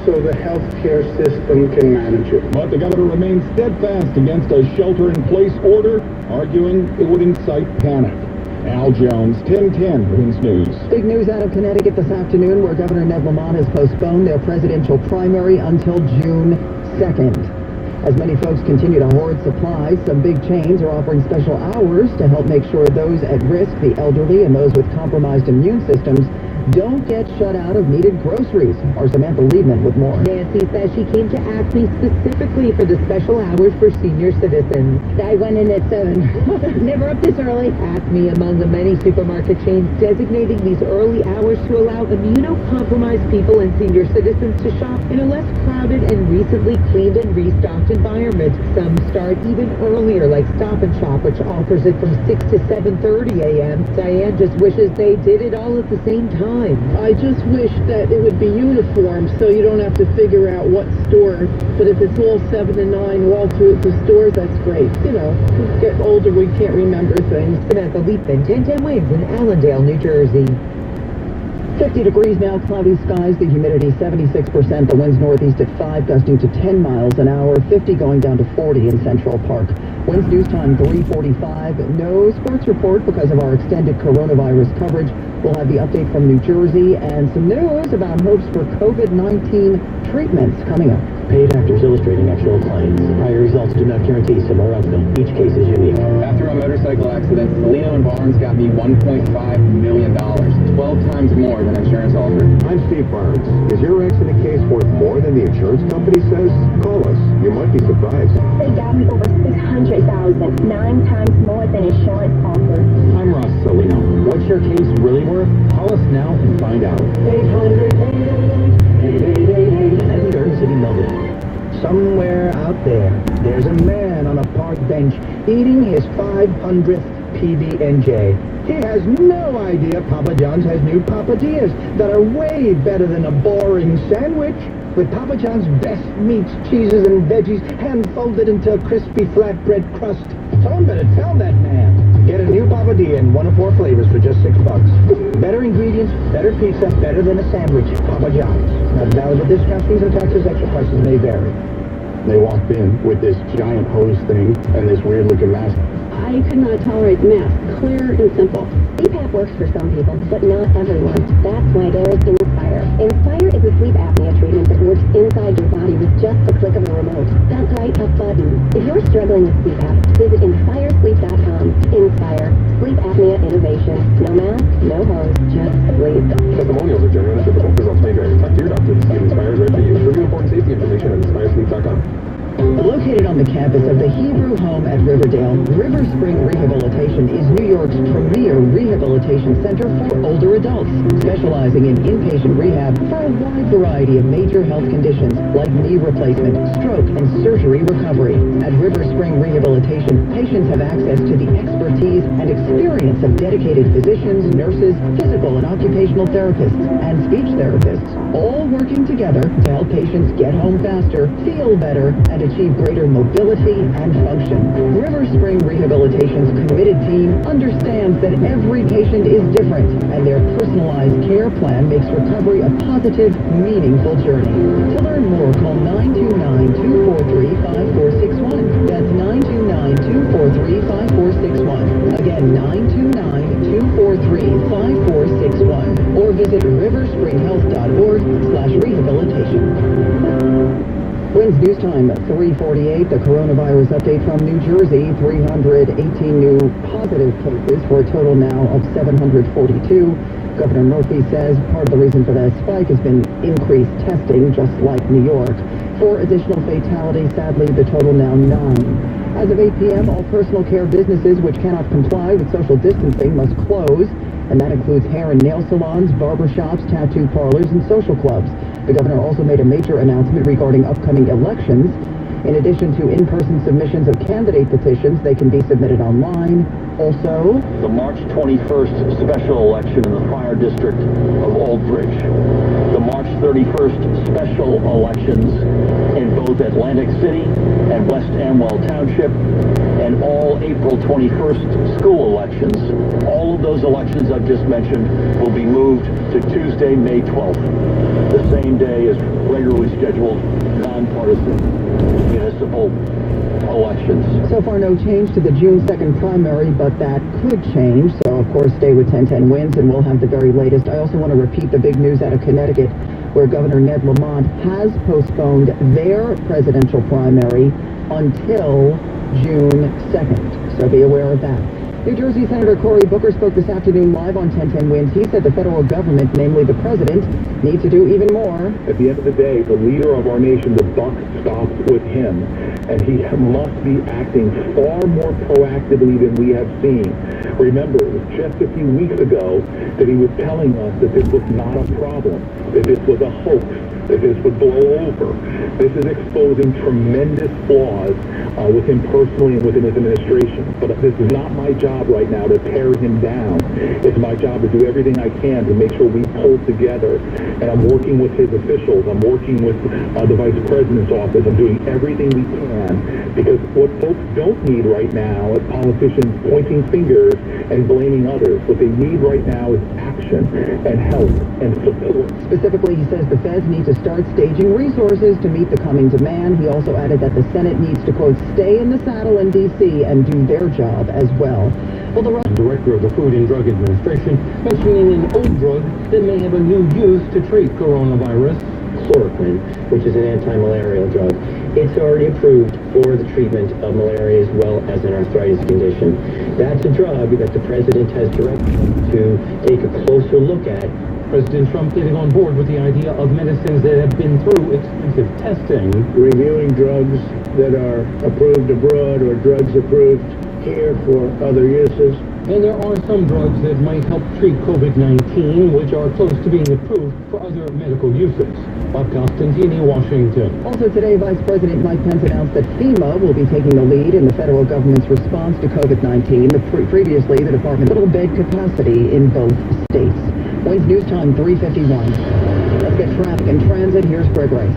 so the healthcare system can manage it. But the governor remains steadfast against a shelter-in-place order, arguing it would incite panic. Al Jones, 1010 Wins News. Big news out of Connecticut this afternoon, where Governor Ned Lamont has postponed their presidential primary until June 2nd. As many folks continue to hoard supplies, some big chains are offering special hours to help make sure those at risk, the elderly and those with compromised immune systems, don't get shut out of needed groceries. Our Samantha Liebman with more. Nancy says she came to Acme specifically for the special hours for senior citizens. I went in at 7. Never up this early. Acme among the many supermarket chains designating these early hours to allow immunocompromised people and senior citizens to shop in a less crowded and recently cleaned and restocked environment. Some start even earlier, like Stop and Shop, which offers it from 6 to 7:30 a.m. Diane just wishes they did it all at the same time. I just wish that it would be uniform so you don't have to figure out what store. But if it's all 7 to 9 all through the stores, that's great. You know, we get older, we can't remember things. Samantha Liebman, 1010 Wins in Allendale, New Jersey. 50 degrees now, cloudy skies, the humidity 76%, the winds northeast at 5, gusting to 10 miles an hour, 50 going down to 40 in Central Park. Winds news time 3:45. No sports report because of our extended coronavirus coverage. We'll have the update from New Jersey and some news about hopes for COVID-19 treatments coming up. Paid actors illustrating actual claims. Prior results do not guarantee similar outcome. Each case is unique. After a motorcycle accident. accident, Salino and Barnes got me $1.5 million, 12 times more than insurance offered. I'm Steve Barnes. Is your accident case worth more than the insurance company says? Call us. You might be surprised. They got me over $600,000, 9 times more than insurance offered. I'm Ross Salino. What's your case really worth? Call us now and find out. 800-888-8888. Garden City, Melbourne. Somewhere out there, there's a man on a park bench eating his 500th PB&J. He has no idea Papa John's has new Papadillas that are way better than a boring sandwich. With Papa John's best meats, cheeses, and veggies hand-folded into a crispy flatbread crust. Someone better tell that man. Get a new Papadilla in 1 of 4 flavors for just $6. Better ingredients, better pizza, better than a sandwich. Papa John's. Not valid with discounts, fees, and taxes. Extra prices may vary. They walked in with this giant hose thing and this weird-looking mask. I could not tolerate the mask. Clear and simple. CPAP works for some people, but not everyone. That's why there is Inspire. Inspire is a sleep apnea treatment that works inside your body with just the click of a remote. That's right, a button. If you're struggling with CPAP, visit InspireSleep.com. Inspire. Sleep apnea innovation. No mask, no hose, just sleep. Testimonials are generally typical. Results may vary. Talk to your doctor to see if Inspire is right for you. Review important safety information at InspireSleep.com. Located on the campus of the Hebrew Home at Riverdale, River Spring Rehabilitation is New York's premier rehabilitation center for older adults, specializing in inpatient rehab for a wide variety of major health conditions like knee replacement, stroke, and surgery recovery. At River Spring Rehabilitation, patients have access to the expertise and experience of dedicated physicians, nurses, physical and occupational therapists, and speech therapists, all working together to help patients get home faster, feel better, and achieve greater mobility and function. River Spring Rehabilitation's committed team understands that every patient is different, and their personalized care plan makes recovery a positive, meaningful journey. To learn more, call 929-243-5461. That's 929-243-5461. Again, 929-243-5461. Or visit riverspringhealth.org/rehabilitation. Winds News Time, 3:48. The coronavirus update from New Jersey. 318 new positive cases for a total now of 742. Governor Murphy says part of the reason for that spike has been increased testing, just like New York. 4 additional fatalities. Sadly, the total now 9. As of 8 p.m., all personal care businesses which cannot comply with social distancing must close, and that includes hair and nail salons, barbershops, tattoo parlors, and social clubs. The governor also made a major announcement regarding upcoming elections. In addition to in-person submissions of candidate petitions, they can be submitted online. Also, the March 21st special election in the fire district of Old Bridge. The March 31st special elections in both Atlantic City and West Amwell Township, and all April 21st school elections. All of those elections I've just mentioned will be moved to Tuesday, May 12th, the same day as regularly scheduled nonpartisan municipal elections. So far, no change to the June 2nd primary, but that could change. So, of course, stay with 1010 Wins, and we'll have the very latest. I also want to repeat the big news out of Connecticut, where Governor Ned Lamont has postponed their presidential primary until June 2nd. So be aware of that. New Jersey Senator Cory Booker spoke this afternoon live on 1010 Wins. He said the federal government, namely the president, needs to do even more. At the end of the day, the leader of our nation, the buck stops with him, and he must be acting far more proactively than we have seen. Remember, it was just a few weeks ago that he was telling us that this was not a problem, that this was a hoax, that this would blow over. This is exposing tremendous flaws with him personally and within his administration. But this is not my job right now to tear him down. It's my job to do everything I can to make sure we pull together. And I'm working with his officials. I'm working with the Vice President's office. I'm doing everything we can, because what folks don't need right now is politicians pointing fingers and blaming others. What they need right now is action and help and support. Specifically, he says the feds need to start staging resources to meet the coming demand. He also added that the Senate needs to, quote, stay in the saddle in D.C. and do their job as well. Well, the Director of the Food and Drug Administration mentioning an old drug that may have a new use to treat coronavirus. Chloroquine, which is an anti-malarial drug. It's already approved for the treatment of malaria as well as an arthritis condition. That's a drug that the president has directed to take a closer look at. President Trump getting on board with the idea of medicines that have been through extensive testing. Reviewing drugs that are approved abroad or drugs approved here for other uses. And there are some drugs that might help treat COVID-19, which are close to being approved for other medical uses. Bob Costantini, Washington. Also today, Vice President Mike Pence announced that FEMA will be taking the lead in the federal government's response to COVID-19. Previously, the department little bed capacity in both states. Wayne's News Time, 3:51. Let's get traffic and transit. Here's Greg Rice.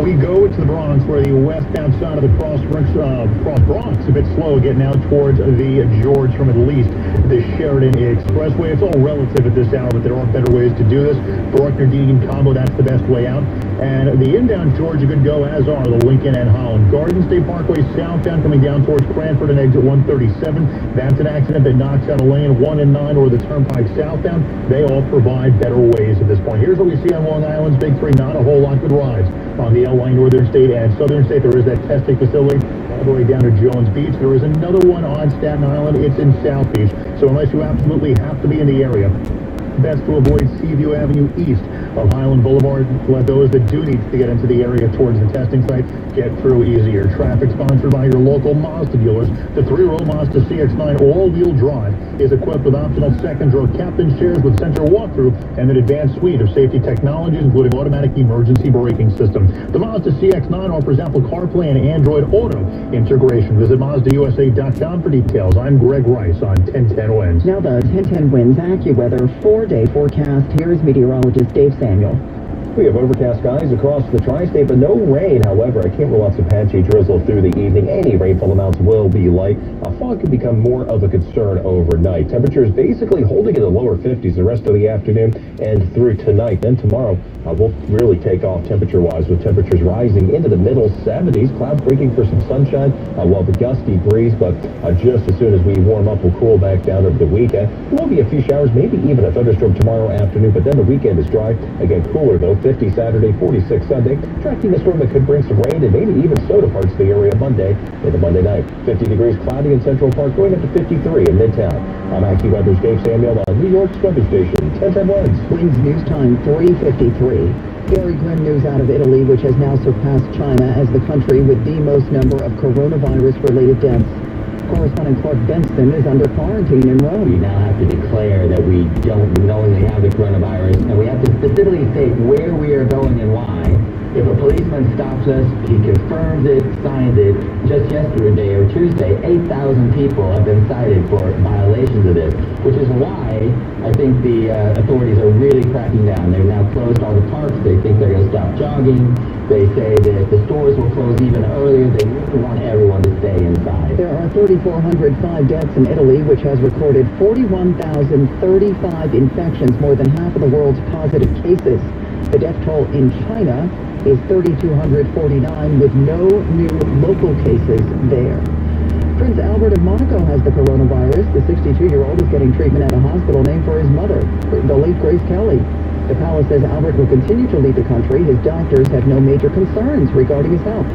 We go to the Bronx, where the westbound side of the cross Bronx a bit slow getting out towards the George from at least the Sheridan Expressway. It's all relative at this hour, but there are better ways to do this. Bruckner, Deegan combo, that's the best way out. And the inbound George, a good go, as are the Lincoln and Holland. Garden State Parkway southbound coming down towards Cranford and exit 137. That's an accident that knocks out a lane 1 and 9 or the Turnpike southbound. They all provide better ways at this point. Here's what we see on Long Island's Big Three. Not a whole lot good rides. On the LA Northern State and Southern State, there is that testing facility all the way down to Jones Beach. There is another one on Staten Island. It's in South Beach. So unless you absolutely have to be in the area, best to avoid Seaview Avenue east of Highland Boulevard. Let those that do need to get into the area towards the testing site get through easier. Traffic sponsored by your local Mazda dealers. The 3-row Mazda CX-9 all-wheel drive is equipped with optional second-row captain chairs with center walkthrough and an advanced suite of safety technologies, including automatic emergency braking system. The Mazda CX-9 offers Apple CarPlay and Android Auto integration. Visit MazdaUSA.com for details. I'm Greg Rice on 1010 Winds. Now the 1010 Winds AccuWeather 4-day forecast. Here's meteorologist Dave Samuel. We have overcast skies across the tri-state, but no rain. However, I can't rule out some patchy drizzle through the evening. Any rainfall amounts will be light. Fog could become more of a concern overnight. Temperatures basically holding in the lower 50s the rest of the afternoon and through tonight. Then tomorrow, we'll really take off temperature-wise, with temperatures rising into the middle 70s. Clouds breaking for some sunshine, while the gusty breeze, but just as soon as we warm up, we'll cool back down over the weekend. There will be a few showers, maybe even a thunderstorm tomorrow afternoon, but then the weekend is dry. Again, cooler though. 50 Saturday, 46 Sunday. Tracking a storm that could bring some rain and maybe even snow to parts of the area Monday into Monday night. 50 degrees cloudy in Central Park, going up to 53 in Midtown. I'm AccuWeather's Dave Samuel on New York's weather station, 1010 Winds. Winds News Time, 3:53. Very grim news out of Italy, which has now surpassed China as the country with the most number of coronavirus-related deaths. Correspondent Clark Benson is under quarantine in Rome. We now have to declare that we don't knowingly have the coronavirus, and we have to specifically state where we are going and why. If a policeman stops us, he confirms it, signs it. Just yesterday or Tuesday, 8,000 people have been cited for violations of this, which is why I think the authorities are really cracking down. They've now closed all the parks. They think they're going to stop jogging. They say that the stores will close even earlier. They really want everyone to stay inside. There are 3,405 deaths in Italy, which has recorded 41,035 infections, more than half of the world's positive cases. The death toll in China is 3,249, with no new local cases there. Prince Albert of Monaco has the coronavirus. The 62-year-old is getting treatment at a hospital named for his mother, the late Grace Kelly. The palace says Albert will continue to lead the country. His doctors have no major concerns regarding his health.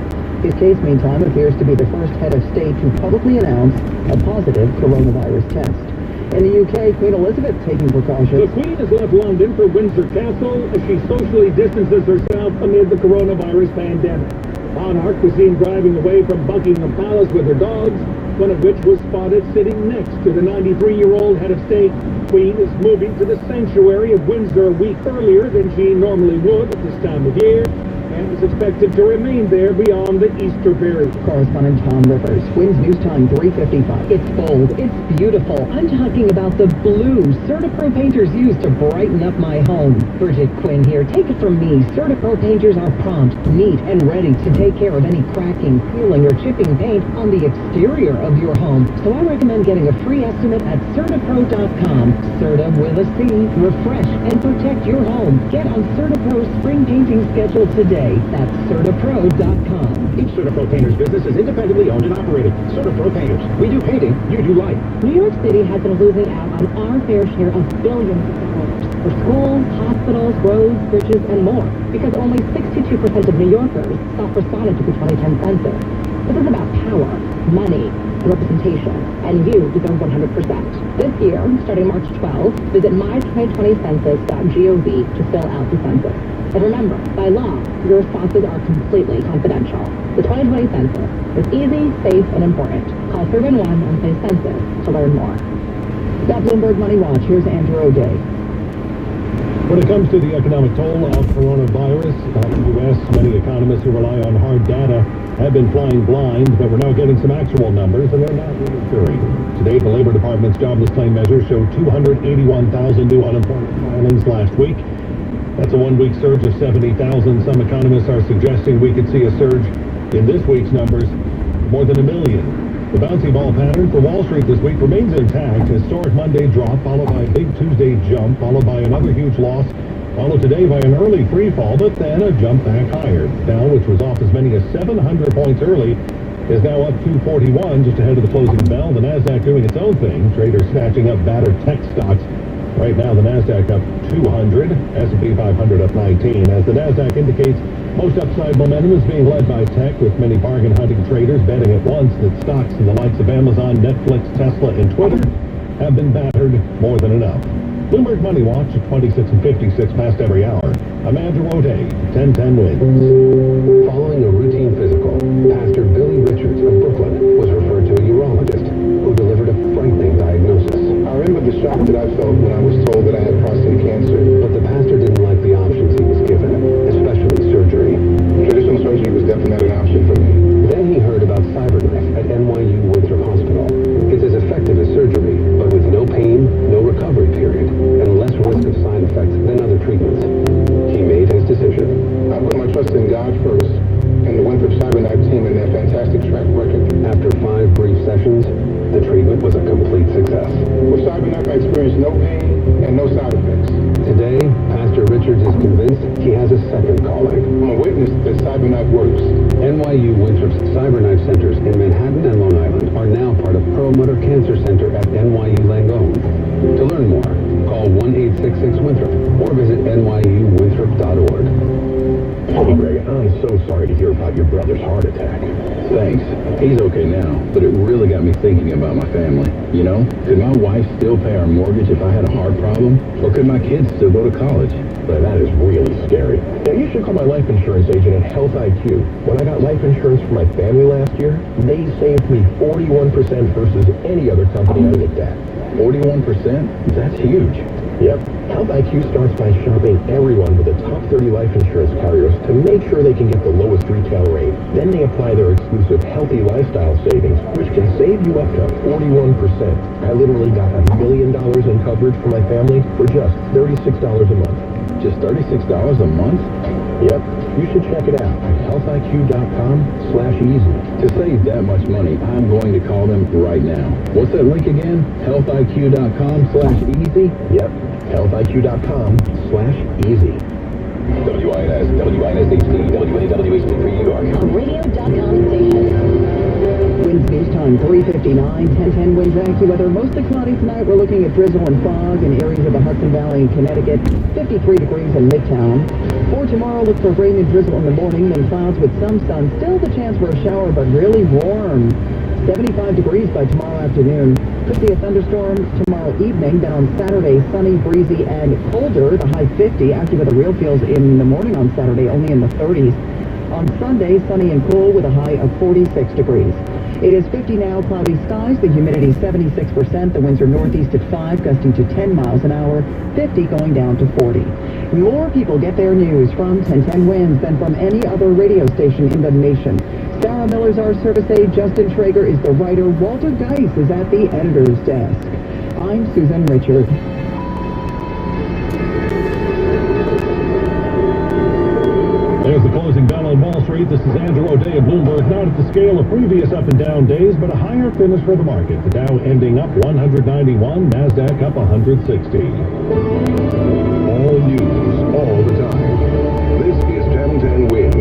His case, meantime, appears to be the first head of state to publicly announce a positive coronavirus test. In the UK, Queen Elizabeth taking precautions. The Queen has left London for Windsor Castle as she socially distances herself amid the coronavirus pandemic. Monarch was seen driving away from Buckingham Palace with her dogs, one of which was spotted sitting next to the 93-year-old head of state. Queen is moving to the sanctuary of Windsor a week earlier than she normally would at this time of year, and is expected to remain there beyond the Easter period. Correspondent Tom Rivers. Winds News Time, 3:55. It's bold. It's beautiful. I'm talking about the blue CertaPro painters use to brighten up my home. Bridget Quinn here. Take it from me. CertaPro painters are prompt, neat, and ready to take care of any cracking, peeling, or chipping paint on the exterior of your home. So I recommend getting a free estimate at CertaPro.com. Certa with a C. Refresh and protect your home. Get on CertaPro's spring painting schedule today. That's CertaPro.com. Each CertaPro Painters business is independently owned and operated. CertaPro Painters. We do painting, you do life. New York City has been losing out on our fair share of billions of dollars. for schools, hospitals, roads, bridges, and more, because only 62% of New Yorkers self-responded to the 2010 census. This is about power, money, representation, and you deserve 100%. This year, starting March 12, visit my2020census.gov to fill out the census. And remember, by law, your responses are completely confidential. The 2020 census is easy, safe, and important. Call 311 and say census to learn more. Got Bloomberg Money Watch. Here's Andrew O'Day. When it comes to the economic toll of coronavirus, in the U.S., many economists who rely on hard data have been flying blind, but we're now getting some actual numbers, and they're not reassuring. Today, the Labor Department's jobless claim measure showed 281,000 new unemployment filings last week. That's a one-week surge of 70,000. Some economists are suggesting we could see a surge in this week's numbers, more than 1 million. The bouncy ball pattern for Wall Street this week remains intact. Historic Monday drop, followed by a big Tuesday jump, followed by another huge loss, followed today by an early free fall, but then a jump back higher. Dow, which was off as many as 700 points early, is now up 241 just ahead of the closing bell. The Nasdaq doing its own thing, traders snatching up battered tech stocks. Right now, the Nasdaq up 200, S&P 500 up 19. As the Nasdaq indicates, most upside momentum is being led by tech, with many bargain-hunting traders betting at once that stocks in the likes of Amazon, Netflix, Tesla, and Twitter have been battered more than enough. Bloomberg Money Watch at 26 and 56 past every hour. I'm Andrew O'Day, 1010 Wins. Following a routine physical, Pastor Billy Richards of Brooklyn was referred to a urologist who delivered a frightening diagnosis. I remember the shock that I felt when I was told that I had prostate cancer. But the pastor didn't like the options he was given, especially surgery. Traditional surgery was definitely not an option for me. Then he heard about CyberKnife at NYU Winthrop Hospital. It's as effective as surgery, but with no pain, no recovery period, and less risk of side effects than other treatments. He made his decision. I put my trust in God first, and the Winthrop CyberKnife team and their fantastic track record. After 5 brief sessions, the treatment was a complete success. With CyberKnife, I experienced no pain and no side effects. Today, Pastor Richards is convinced he has a second calling. I'm a witness that CyberKnife works. NYU Winthrop's CyberKnife centers in Manhattan and Long Island are now part of Perlmutter Cancer Center at NYU Langone. To learn more, call 1-866-WINTHROP or visit nyuwinthrop.org. Hey, Greg, I'm so sorry to hear about your brother's heart attack. Thanks. He's okay now, but it really got me thinking about my family. You know, could my wife still pay our mortgage if I had a heart problem? Or could my kids still go to college? But that is really scary. Now, you should call my life insurance agent at Health IQ. When I got life insurance for my family last year, they saved me 41% versus any other company I looked at. 41%? That's huge. Yep. Health IQ starts by shopping everyone with the top 30 life insurance carriers to make sure they can get the lowest retail rate. Then they apply their exclusive healthy lifestyle savings, which can save you up to 41%. I literally got $1 million in coverage for my family for just $36 a month. Just $36 a month? Yep. You should check it out at healthiq.com/easy. To save that much money, I'm going to call them right now. What's that link again? healthiq.com/easy? Yep. healthiq.com/easy. WINS, WINS-HD, WNWHD for New York. A radio.com station. Winds news time 3:59. 1010 Winds AccuWeather. Mostly cloudy tonight. We're looking at drizzle and fog in areas of the Hudson Valley and Connecticut. 53 degrees in Midtown. For tomorrow, look for rain and drizzle in the morning, then clouds with some sun. Still the chance for a shower, but really warm. 75 degrees by tomorrow afternoon. Could be a thunderstorm tomorrow evening. Then on Saturday, sunny, breezy, and colder. The high 50. AccuWeather real feels in the morning on Saturday, only in the 30s. On Sunday, sunny and cool with a high of 46 degrees. It is 50 now, cloudy skies, the humidity 76%, the winds are northeast at 5, gusting to 10 miles an hour, 50 going down to 40. More people get their news from 1010 Winds than from any other radio station in the nation. Sarah Miller's our service aide, Justin Traeger is the writer, Walter Geis is at the editor's desk. I'm Susan Richard. There's the closing bell on Wall Street. This is Andrew O'Day of Bloomberg. Not at the scale of previous up and down days, but a higher finish for the market. The Dow ending up 191, NASDAQ up 160. All news, all the time. This is 1010 Winds.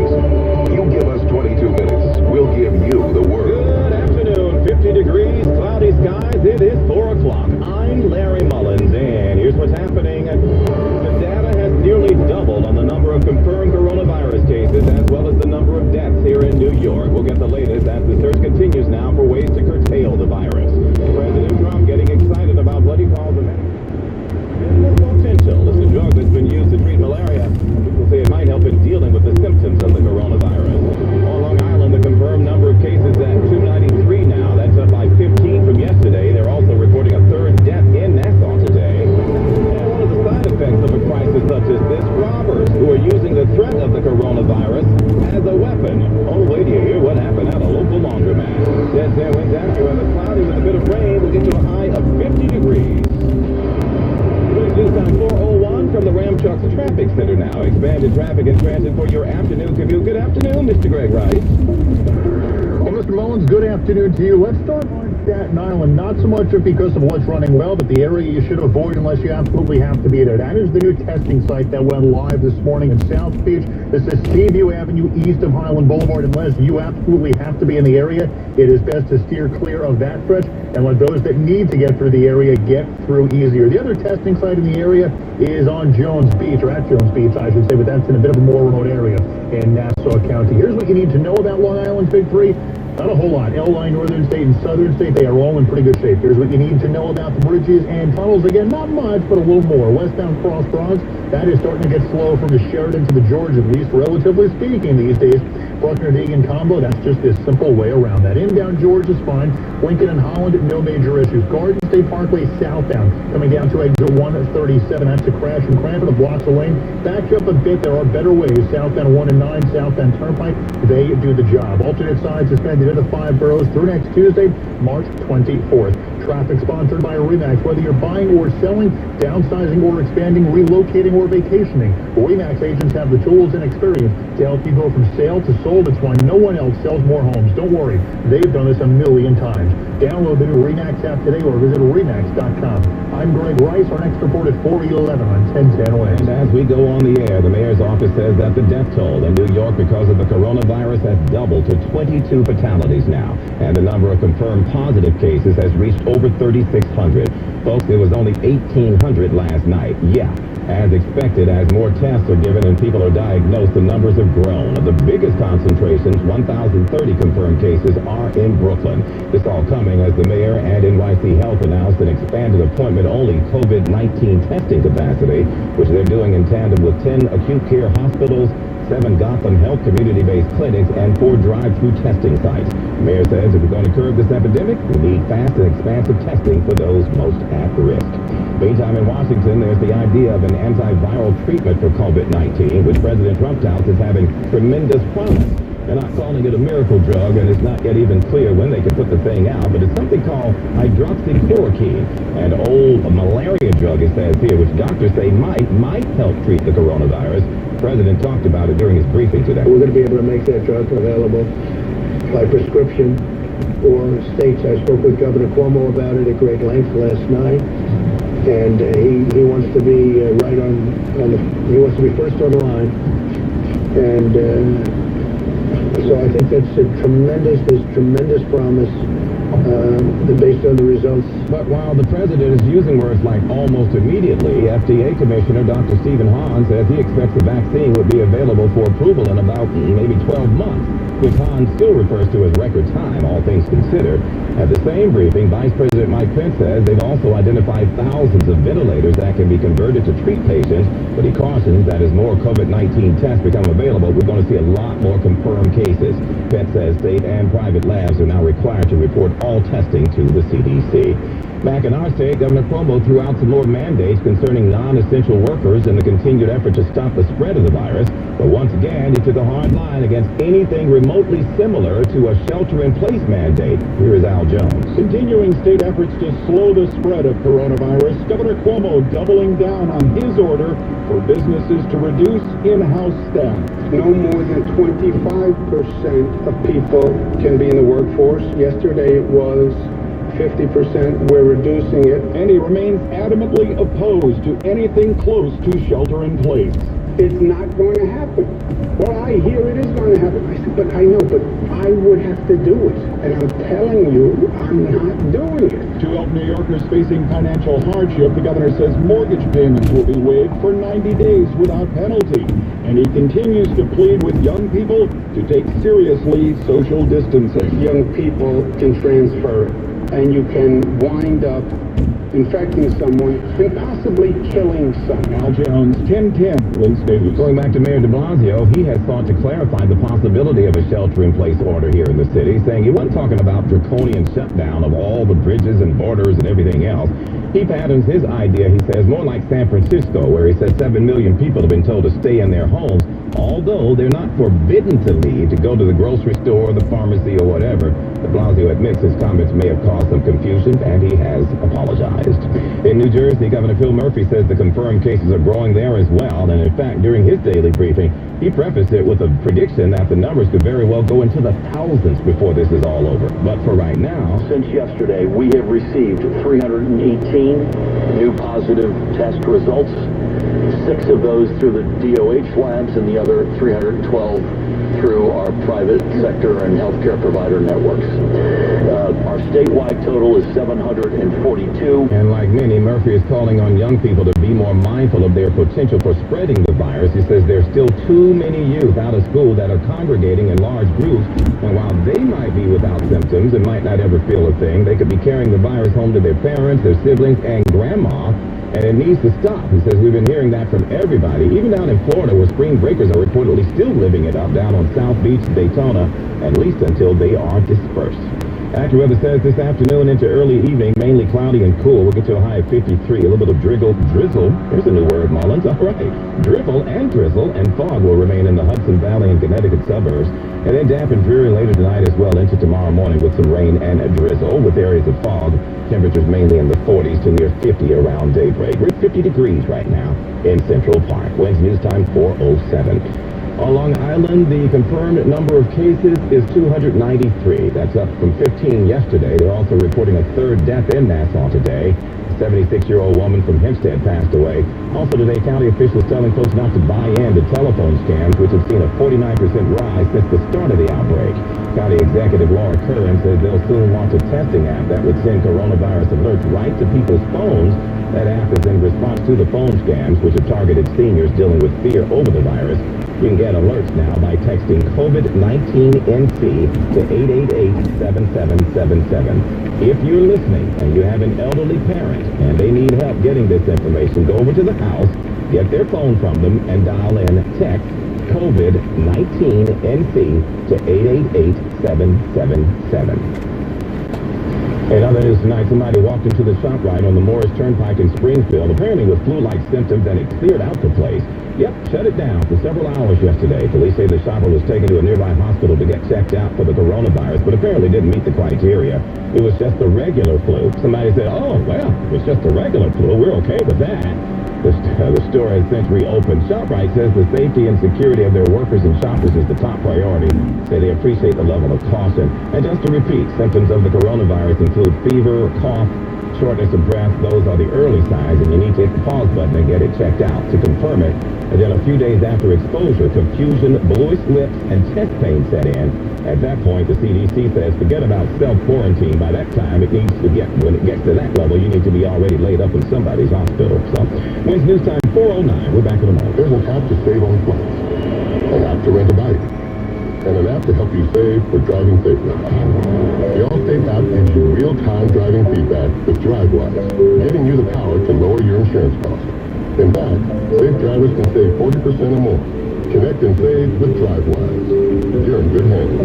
You give us 22 minutes, we'll give you the word. Good afternoon, 50 degrees, cloudy skies. It is 4 o'clock. I'm Larry Mullins, and here's what's happening. winds accurate, cloudy with a bit of rain. We'll get to a high of 50 degrees. News time 401 from the Ram Trucks Traffic Center now. Expanded traffic and transit for your afternoon commute. Good afternoon, Mr. Greg Rice. Well, Mr. Mullins, good afternoon to you. Let's start on Staten Island. Not so much because of what's running well, but the area you should avoid unless you absolutely have to be there. That is the new testing site that went live this morning in South Beach. This is Seaview Avenue east of Highland Boulevard. Unless you absolutely have to be in the area, it is best to steer clear of that stretch and let those that need to get through the area get through easier. The other testing site in the area is on Jones Beach, or at Jones Beach, I should say, but that's in a bit of a more remote area in Nassau County. Here's what you need to know about Long Island's Big Three. Not a whole lot. LI, Northern State, and Southern State, they are all in pretty good shape. Here's what you need to know about the bridges and tunnels. Again, not much, but a little more. Westbound Cross Bronx, that is starting to get slow from the Sheridan to the George, at least relatively speaking these days. Bruckner-Deegan combo, that's just this simple way around that. Inbound George is fine. Lincoln and Holland, no major issues. Garden State Parkway southbound, coming down to exit 137. That's a crash and cramp in the blocks of lane. Back up a bit. There are better ways. Southbound 1 and 9, southbound Turnpike, they do the job. Alternate sides suspended in the 5 boroughs through next Tuesday, March 24th. Traffic sponsored by RE/MAX. Whether you're buying or selling, downsizing or expanding, relocating or vacationing, RE/MAX agents have the tools and experience to help you go from sale to sold. It's why no one else sells more homes. Don't worry, they've done this a million times. Download the new RE/MAX app today or visit RE/MAX.com. I'm Greg Rice. Our next report at 4:11 on 1010 West. And as we go on the air, the mayor's office says that the death toll in New York because of the coronavirus has doubled to 22 fatalities now. And the number of confirmed positive cases has reached over 3,600. Folks, it was only 1,800 last night. Yeah, as expected, as more tests are given and people are diagnosed, the numbers have grown. The biggest concentrations, 1,030 confirmed cases, are in Brooklyn. This all coming as the mayor and NYC Health announced an expanded appointment-only COVID-19 testing capacity, which they're doing in tandem with 10 acute care hospitals, 7 Gotham Health community-based clinics, and 4 drive-through testing sites. The mayor says if we're going to curb this epidemic, we need fast and expansive testing for those most at risk. Meantime, in Washington, there's the idea of an antiviral treatment for COVID-19, which President Trump touts as having tremendous promise. They're not calling it a miracle drug, and it's not yet even clear when they can put the thing out, but it's something called hydroxychloroquine, an old malaria drug, it says here, which doctors say might help treat the coronavirus. The president talked about it during his briefing today. We're going to be able to make that drug available by prescription for states. I spoke with Governor Cuomo about it at great length last night, and he wants to be he wants to be first on the line, and so I think there's tremendous promise based on the results. But while the president is using words like almost immediately, FDA Commissioner Dr. Stephen Hahn says he expects the vaccine would be available for approval in about maybe 12 months, which Hahn still refers to as record time, all things considered. At the same briefing, Vice President Mike Pence says they've also identified thousands of ventilators that can be converted to treat patients, but he cautions that as more COVID-19 tests become available, we're going to see a lot more confirmed cases. Pence says state and private labs are now required to report all testing to the CDC. Back in our state, Governor Cuomo threw out some more mandates concerning non-essential workers in the continued effort to stop the spread of the virus. But once again, he took a hard line against anything remotely similar to a shelter-in-place mandate. Here is Al Jones. Continuing state efforts to slow the spread of coronavirus, Governor Cuomo doubling down on his order for businesses to reduce in-house staff. No more than 25% of people can be in the workforce. Yesterday it was 50%. We're reducing it. And he remains adamantly opposed to anything close to shelter in place. It's not going to happen. Well, I hear it is going to happen. I said, but I know, but I would have to do it. And I'm telling you, I'm not doing it. To help New Yorkers facing financial hardship, the governor says mortgage payments will be waived for 90 days without penalty. And he continues to plead with young people to take seriously social distancing. Young people can transfer it, and you can wind up infecting someone and possibly killing someone. Al Jones, 1010 Links News. Going back to Mayor de Blasio, he has sought to clarify the possibility of a shelter-in-place order here in the city, saying he wasn't talking about draconian shutdown of all the bridges and borders and everything else. He patterns his idea, he says, more like San Francisco, where he says 7 million people have been told to stay in their homes, Although they're not forbidden to leave to go to the grocery store, the pharmacy, or whatever, de Blasio admits his comments may have caused some confusion, and he has apologized. In New Jersey, Governor Phil Murphy says the confirmed cases are growing there as well, and in fact, during his daily briefing, he prefaced it with a prediction that the numbers could very well go into the thousands before this is all over. But for right now... Since yesterday, we have received 318 new positive test results, 6 of those through the DOH labs and the other 312 through our private sector and healthcare provider networks. Our statewide total is 742. And like many, Murphy is calling on young people to be more mindful of their potential for spreading the virus. He says there's still too many youth out of school that are congregating in large groups, and while they might be without symptoms and might not ever feel a thing, they could be carrying the virus home to their parents, their siblings, and grandma. And it needs to stop. He says we've been hearing that from everybody, even down in Florida, where spring breakers are reportedly still living it up down on South Beach, Daytona, at least until they are dispersed. AccuWeather says this afternoon into early evening, mainly cloudy and cool. We'll get to a high of 53. A little bit of drizzle. Here's a new word, Mullins. All right. Drizzle and drizzle and fog will remain in the Hudson Valley and Connecticut suburbs. And then damp and dreary later tonight as well into tomorrow morning with some rain and a drizzle with areas of fog. Temperatures mainly in the 40s to near 50 around daybreak. We're at 50 degrees right now in Central Park. Wednesday news time 4:07. On Long Island, the confirmed number of cases is 293. That's up from 15 yesterday. They're also reporting a third death in Nassau today. A 76-year-old woman from Hempstead passed away. Also today, county officials telling folks not to buy into telephone scams, which have seen a 49% rise since the start of the outbreak. County Executive Laura Curran says they'll soon launch a testing app that would send coronavirus alerts right to people's phones. That app is in response to the phone scams, which have targeted seniors dealing with fear over the virus. You can get alerts now by texting COVID-19-NC to 888-7777. If you're listening and you have an elderly parent and they need help getting this information, go over to the house, get their phone from them, and dial in text COVID-19-NC to 888-777. In other news tonight, somebody walked into the shop right on the Morris Turnpike in Springfield, apparently with flu-like symptoms, and it cleared out the place. Yep, shut it down for several hours yesterday. Police say the shopper was taken to a nearby hospital to get checked out for the coronavirus, but apparently didn't meet the criteria. It was just a regular flu. Somebody said, oh, well, it's just a regular flu. We're okay with that. The store has since reopened. ShopRite says the safety and security of their workers and shoppers is the top priority. Say they appreciate the level of caution. And just to repeat, symptoms of the coronavirus include fever, cough, shortness of breath. Those are the early signs, and you need to hit the pause button and get it checked out to confirm it. And then a few days after exposure, confusion, bluish lips, and chest pain set in. At that point, the CDC says forget about self-quarantine. By that time, when it gets to that level, you need to be already laid up in somebody's hospital. So, Wednesday news time 4:09. We're back in a moment. There's an app to save on flights, an app to rent a bike, and an app to help you save for driving safely. The Allstate app gives you real-time driving feedback with DriveWise, giving you the power to lower your insurance costs. In fact, safe drivers can save 40% or more. Connect and save with DriveWise. You're in good hands.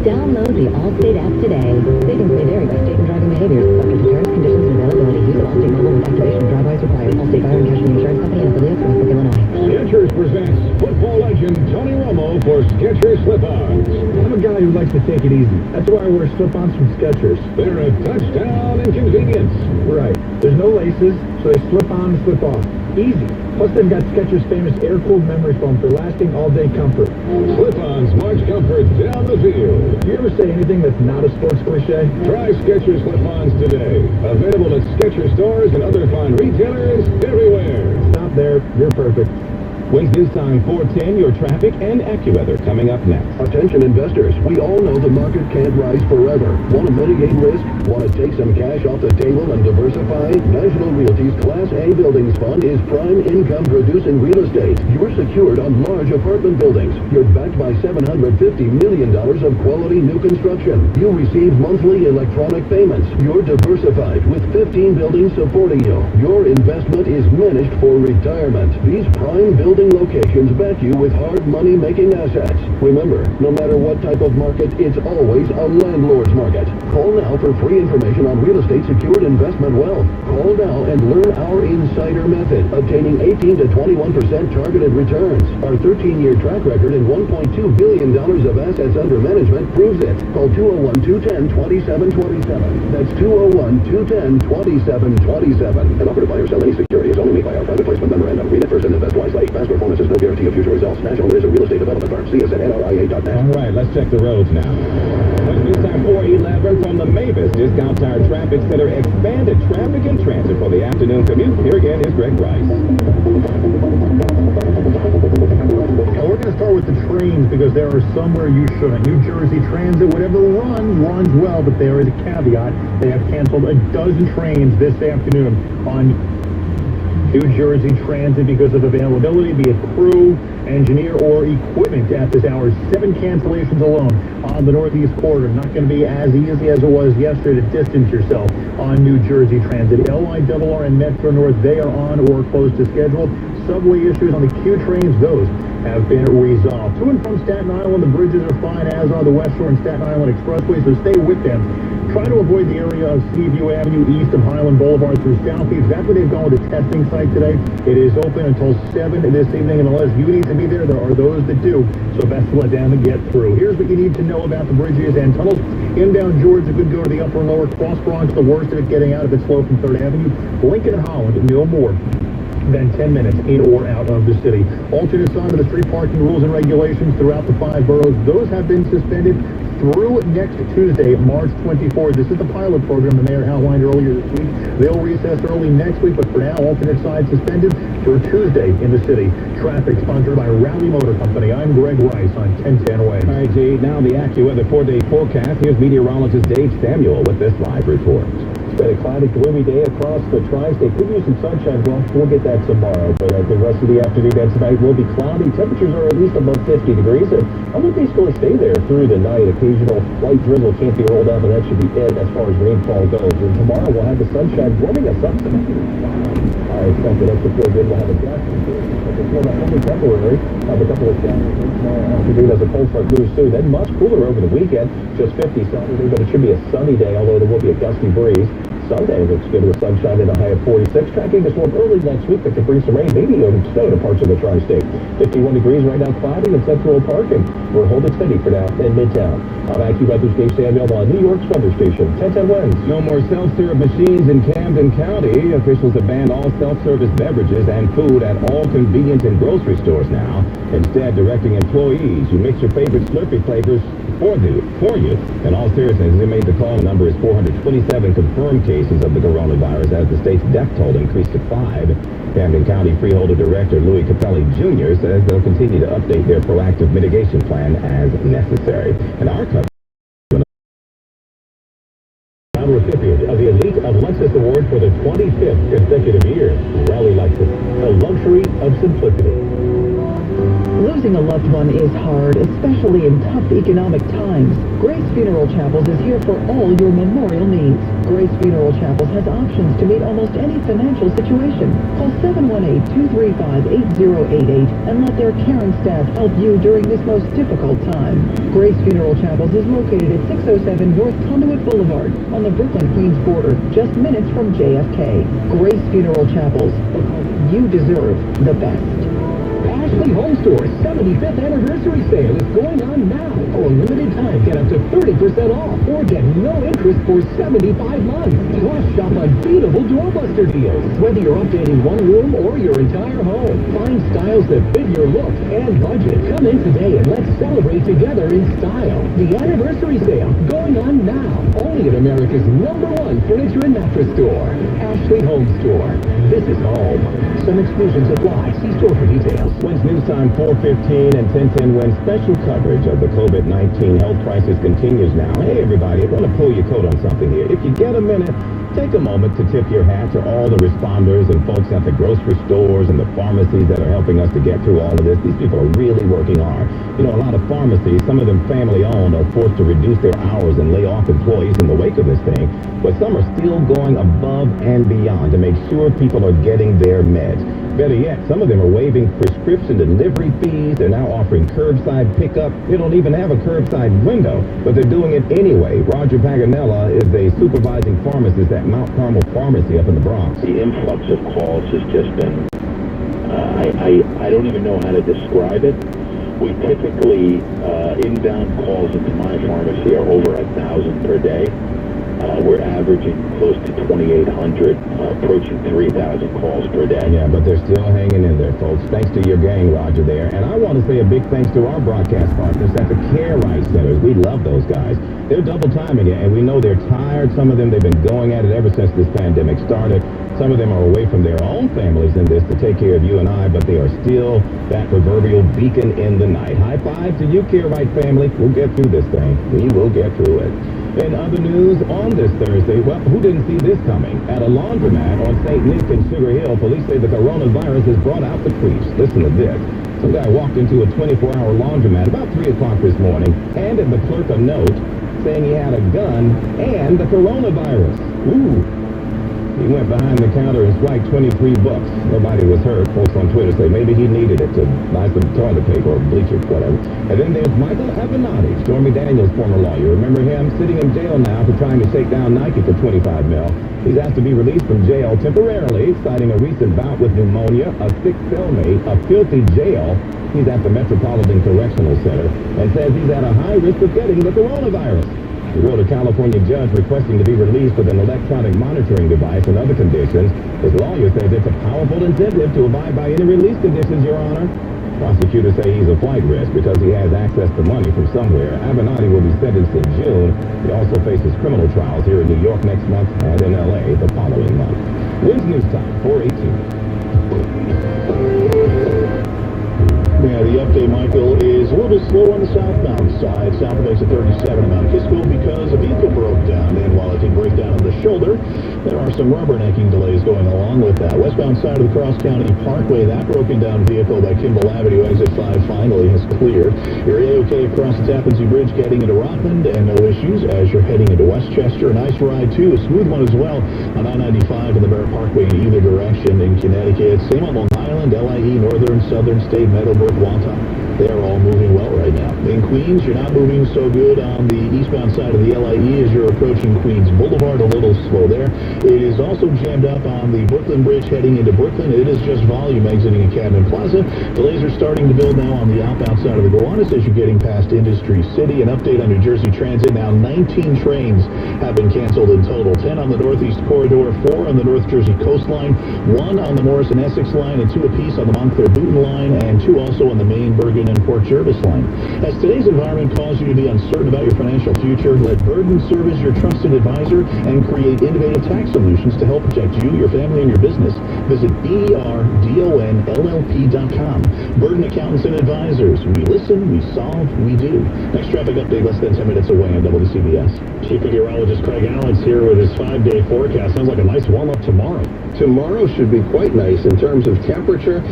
Download the Allstate app today. Savings may vary by state and driving behaviors, subject to terms, conditions, and availability. Use of Allstate Mobile with activation of DriveWise required. Allstate Fire and Casualty Insurance Company and affiliates, Norfolk, Illinois. Skechers presents football legend Tony Romo for Skechers slip-ons. I'm a guy who likes to take it easy. That's why I wear slip-ons from Skechers. They're a touchdown in convenience. Right. There's no laces, so they slip on and slip off. Easy. Plus, they've got Skechers' famous air-cooled memory foam for lasting all-day comfort. Slip-ons march comfort down the field. You ever say anything that's not a sports cliche? Try Skechers slip-ons today. Available at Skechers stores and other fine retailers everywhere. Stop there. You're perfect. Wednesday news time 4:10, your traffic and AccuWeather coming up next. Attention investors, we all know the market can't rise forever. Want to mitigate risk? Want to take some cash off the table and diversify? National Realty's Class A Buildings Fund is prime income producing real estate. You're secured on large apartment buildings. You're backed by $750 million of quality new construction. You receive monthly electronic payments. You're diversified with 15 buildings supporting you. Your investment is managed for retirement. These prime buildings building locations back you with hard money-making assets. Remember, no matter what type of market, it's always a landlord's market. Call now for free information on real estate secured investment wealth. Call now and learn our insider method, obtaining 18 to 21% targeted returns. Our 13-year track record and $1.2 billion of assets under management proves it. Call 201-210-2727. That's 201-210-2727. An offer to buy or sell any security is only made by our private placement memorandum. Read it first and invest wisely. Past performance is no guarantee of future results. National is a real estate development firm. See us at nria.net. All right, let's check the roads now. News time 411 from the Mavis Discount Tire Traffic Center. Expanded traffic and transit for the afternoon commute. Here again is Greg Rice. We're going to start with the trains because there are some where you shouldn't. New Jersey Transit, whatever runs well, but there is a caveat. They have canceled a dozen trains this afternoon on New Jersey Transit because of availability, be it crew, engineer, or equipment at this hour. 7 cancellations alone on the Northeast Corridor. Not going to be as easy as it was yesterday to distance yourself on New Jersey Transit. LIRR and Metro North, they are on or close to schedule. Subway issues on the Q trains, those have been resolved. To and from Staten Island, the bridges are fine, as are the West Shore and Staten Island Expressway, so stay with them. Try to avoid the area of Seaview Avenue east of Highland Boulevard through South Beach. That's where they've gone with the testing site today. It is open until 7 this evening, and unless you need to be there, there are those that do. So best to let down and get through. Here's what you need to know about the bridges and tunnels. Inbound Georgia could go to the upper and lower Cross Bronx. The worst of it getting out of it slow from 3rd Avenue. Lincoln and Holland, no more than 10 minutes in or out of the city. Alternate side of the street parking rules and regulations throughout the 5 boroughs. Those have been suspended through next Tuesday, March 24th. This is the pilot program the mayor outlined earlier this week. They'll reassess early next week, but for now, alternate side suspended through Tuesday in the city. Traffic sponsored by Rowley Motor Company. I'm Greg Rice on 1010 Way. All right, G, now the AccuWeather 4-day forecast. Here's meteorologist Dave Samuel with this live report. Been a cloudy, gloomy day across the tri-state. Could use some sunshine. Well, we'll get that tomorrow, but the rest of the afternoon and tonight will be cloudy. Temperatures are at least above 50 degrees, and I will basically stay there through the night. Occasional light drizzle can't be rolled out, but that should be it as far as rainfall goes. And tomorrow we'll have the sunshine warming us up some. I expect that extra feel good. We'll have a gust. Only temporary. Have a couple of showers tomorrow afternoon as a cold front moves through. Then much cooler over the weekend. Just 50 Saturday, but it should be a sunny day, although there will be a gusty breeze. Sunday looks good with sunshine and a high of 46. Tracking to warm early next week that could bring some rain, maybe even snow to parts of the tri-state. 51 degrees right now, cloudy in Central Park, and we're holding steady for now in Midtown. I'm AccuWeather's Dave Samuel on New York's weather station. 1010 Winds. No more self-serve machines in Camden County. Officials have banned all self-service beverages and food at all convenience and grocery stores now. Instead, directing employees who mix your favorite Slurpee flavors for you. In all seriousness, they made the call. The number is 427 confirmed cases of the coronavirus as the state's death toll increased to 5. Camden County Freeholder Director Louis Capelli Jr. says they'll continue to update their proactive mitigation plan as necessary. And our coverage recipient of the Elite of Lexus Award for the 25th consecutive year. Rally Lexus, the luxury of simplicity. Losing a loved one is hard, especially in tough economic times. Grace Funeral Chapels is here for all your memorial needs. Grace Funeral Chapels has options to meet almost any financial situation. Call 718-235-8088 and let their caring staff help you during this most difficult time. Grace Funeral Chapels is located at 607 North Conduit Boulevard on the Brooklyn-Queens border, just minutes from JFK. Grace Funeral Chapels, because you deserve the best. Ashley Home Store's 75th anniversary sale is going on now. For a limited time, get up to 30% off or get no interest for 75 months. Plus, shop unbeatable doorbuster deals. Whether you're updating one room or your entire home, find styles that fit your look and budget. Come in today and let's celebrate together in style. The anniversary sale going on now. Only at America's #1 furniture and mattress store, Ashley Home Store. This is home. Some exclusions apply. See store for details. Wins News Time 4:15 and 1010 Wins special coverage of the COVID-19 health crisis continues now. Hey everybody, I want to pull your coat on something here. If you get a minute, take a moment to tip your hat to all the responders and folks at the grocery stores and the pharmacies that are helping us to get through all of this. These people are really working hard. You know, a lot of pharmacies, some of them family-owned, are forced to reduce their hours and lay off employees in the wake of this thing. But some are still going above and beyond to make sure people are getting their meds. Better yet, some of them are waiving prescription delivery fees. They're now offering curbside pickup. They don't even have a curbside window, but they're doing it anyway. Roger Paganella is a supervising pharmacist at Mount Carmel Pharmacy up in the Bronx. The influx of calls has just been, I don't even know how to describe it. We typically, inbound calls into my pharmacy are over 1,000 per day. We're averaging close to 2,800, approaching 3,000 calls per day. Yeah, but they're still hanging in there, folks. Thanks to your gang, Roger, there. And I want to say a big thanks to our broadcast partners at the Care Right Centers. We love those guys. They're double timing it, and we know they're tired. Some of them, they've been going at it ever since this pandemic started. Some of them are away from their own families in this to take care of you and I, but they are still that proverbial beacon in the night. High five to you, Care Right family. We'll get through this thing. We will get through it. In other news, on this Thursday, well, who didn't see this coming? At a laundromat on St. Nick and Sugar Hill, police say the coronavirus has brought out the creeps. Listen to this. Some guy walked into a 24-hour laundromat about 3 o'clock this morning, handed the clerk a note saying he had a gun and the coronavirus. Ooh. He went behind the counter and swiped 23 bucks. Nobody was hurt. Folks on Twitter say maybe he needed it to buy some toilet paper or bleachers, whatever. And then there's Michael Avenatti, Stormy Daniels' former lawyer. Remember him? Sitting in jail now for trying to take down Nike for $25 million. He's asked to be released from jail temporarily, citing a recent bout with pneumonia, a sick cellmate, a filthy jail. He's at the Metropolitan Correctional Center and says he's at a high risk of getting the coronavirus. He wrote a California judge requesting to be released with an electronic monitoring device and other conditions. His lawyer says it's a powerful incentive to abide by any release conditions, Your Honor. Prosecutors say he's a flight risk because he has access to money from somewhere. Avenatti will be sentenced in June. He also faces criminal trials here in New York next month and in L.A. the following month. Wins News Time, 418. Yeah, the update, Michael, is a little bit slow on the southbound side. South of exit 37 in Mount Kisco because a vehicle broke down. And while it did break down on the shoulder, there are some rubbernecking delays going along with that. Westbound side of the Cross County Parkway, that broken down vehicle by Kimball Avenue, exit 5, finally has cleared. You're A-OK across the Tappan Zee Bridge getting into Rockland, and no issues as you're heading into Westchester. A nice ride, too. A smooth one as well on I-95 and the Barrett Parkway in either direction in Connecticut. Same on Long Island, LIE, Northern, Southern State, Meadowbrook, Wantagh. They are all moving well right now. In Queens, you're not moving so good on the eastbound side of the LIE as you're approaching Queens Boulevard. A little slow there. It is also jammed up on the Brooklyn Bridge heading into Brooklyn. It is just volume exiting Academy Plaza. Delays are starting to build now on the outbound side of the Gowanus as you're getting past Industry City. An update on New Jersey Transit. Now 19 trains have been canceled in total. 10 on the Northeast Corridor, 4 on the North Jersey Coastline, 1 on the Morrison-Essex line, and 2 apiece on the Montclair-Booten line, and 2 also on the Maine, Bergen, and Port Jervis line. As today's environment calls you to be uncertain about your financial future, let Burden serve as your trusted advisor and create innovative tax solutions to help protect you, your family, and your business. Visit BERDONLLP.com. Burden Accountants and Advisors. We listen, we solve, we do. Next traffic update less than 10 minutes away on WCBS. Chief Meteorologist Craig Alex here with his 5-day forecast. Sounds like a nice warm-up tomorrow. Tomorrow should be quite nice in terms of temperature.